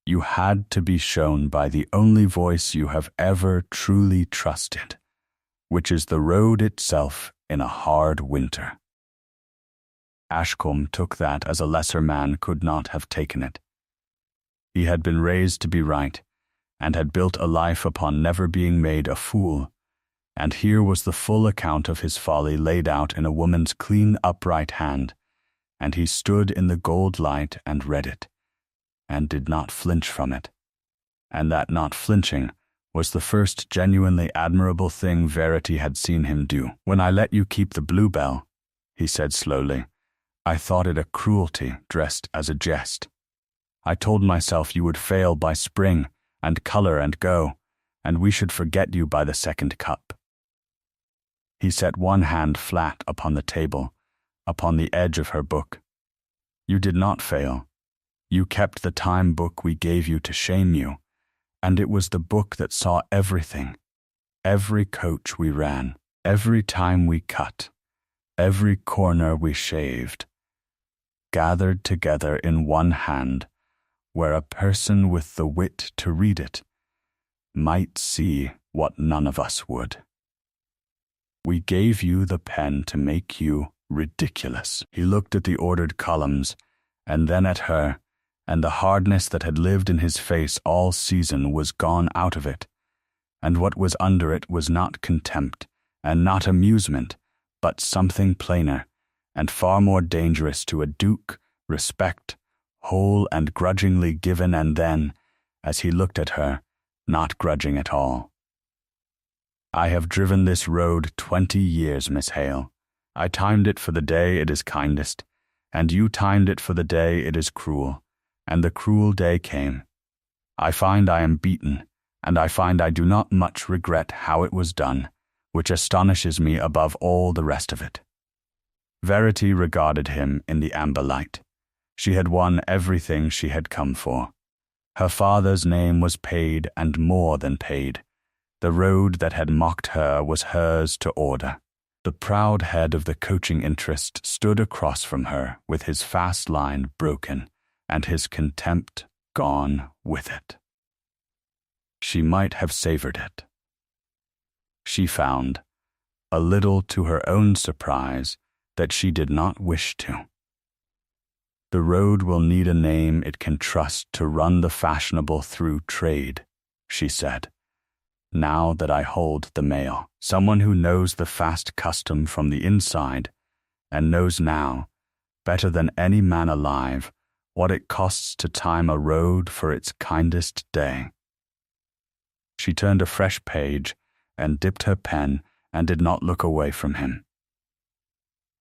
[SPEAKER 1] You had to be shown by the only voice you have ever truly trusted, which is the road itself in a hard winter." Ashcombe took that as a lesser man could not have taken it. He had been raised to be right, and had built a life upon never being made a fool, and here was the full account of his folly laid out in a woman's clean upright hand, and he stood in the gold light and read it, and did not flinch from it, and that not flinching was the first genuinely admirable thing Verity had seen him do. "When I let you keep the Bluebell," he said slowly, "I thought it a cruelty dressed as a jest. I told myself you would fail by spring, and colour and go, and we should forget you by the second cup." He set one hand flat upon the table, upon the edge of her book. "You did not fail. You kept the time book we gave you to shame you, and it was the book that saw everything, every coach we ran, every time we cut, every corner we shaved, gathered together in one hand, where a person with the wit to read it might see what none of us would. We gave you the pen to make you ridiculous." He looked at the ordered columns, and then at her, and the hardness that had lived in his face all season was gone out of it, and what was under it was not contempt, and not amusement, but something plainer, and far more dangerous to a duke, respect, whole and grudgingly given, and then, as he looked at her, not grudging at all. "I have driven this road 20 years, Miss Hale. I timed it for the day it is kindest, and you timed it for the day it is cruel, and the cruel day came. I find I am beaten, and I find I do not much regret how it was done, which astonishes me above all the rest of it." Verity regarded him in the amber light. She had won everything she had come for. Her father's name was paid and more than paid. The road that had mocked her was hers to order. The proud head of the coaching interest stood across from her with his fast line broken and his contempt gone with it. She might have savored it. She found, a little to her own surprise, that she did not wish to. The road will need a name it can trust to run the fashionable through trade, she said. Now that I hold the mail, someone who knows the fast custom from the inside, and knows now, better than any man alive, what it costs to time a road for its kindest day. She turned a fresh page and dipped her pen and did not look away from him.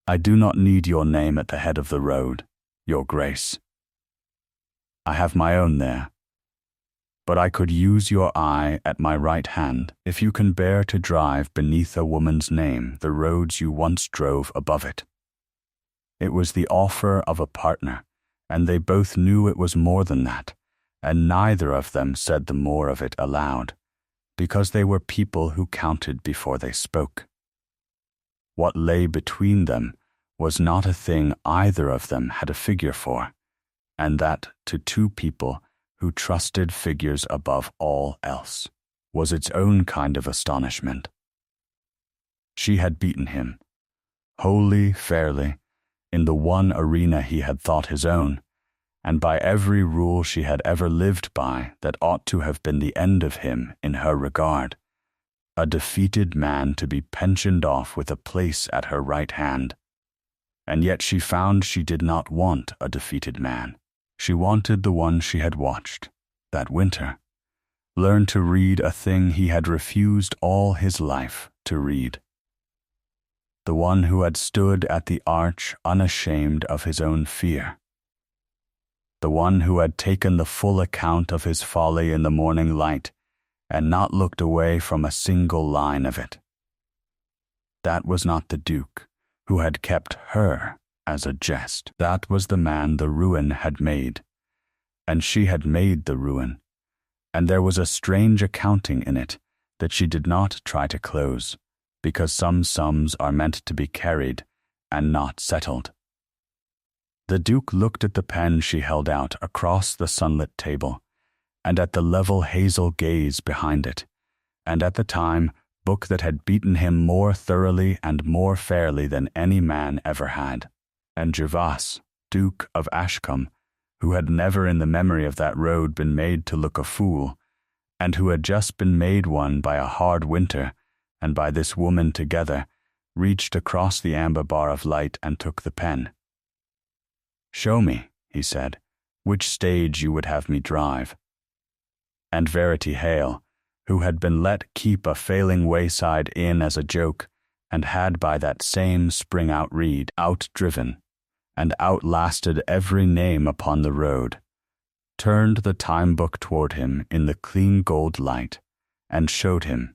[SPEAKER 1] I do not need your name at the head of the road, your grace. I have my own there. But I could use your eye at my right hand if you can bear to drive beneath a woman's name the roads you once drove above it. It was the offer of a partner, and they both knew it was more than that, and neither of them said the more of it aloud, because they were people who counted before they spoke. What lay between them was not a thing either of them had a figure for, and that to two people who trusted figures above all else was its own kind of astonishment. She had beaten him, wholly, fairly, in the one arena he had thought his own, and by every rule she had ever lived by that ought to have been the end of him in her regard, a defeated man to be pensioned off with a place at her right hand. And yet she found she did not want a defeated man. She wanted the one she had watched, that winter, learn to read a thing he had refused all his life to read. The one who had stood at the arch unashamed of his own fear. The one who had taken the full account of his folly in the morning light and not looked away from a single line of it. That was not the Duke, who had kept her as a jest. That was the man the ruin had made, and she had made the ruin, and there was a strange accounting in it that she did not try to close, because some sums are meant to be carried and not settled. The Duke looked at the pen she held out across the sunlit table, and at the level hazel gaze behind it, and at the time book that had beaten him more thoroughly and more fairly than any man ever had, and Gervase, Duke of Ashcombe, who had never in the memory of that road been made to look a fool, and who had just been made one by a hard winter and by this woman together, reached across the amber bar of light and took the pen. "Show me," he said, "which stage you would have me drive." And Verity Hale, who had been let keep a failing wayside inn as a joke, and had by that same spring-out reed outdriven and outlasted every name upon the road, turned the time book toward him in the clean gold light, and showed him,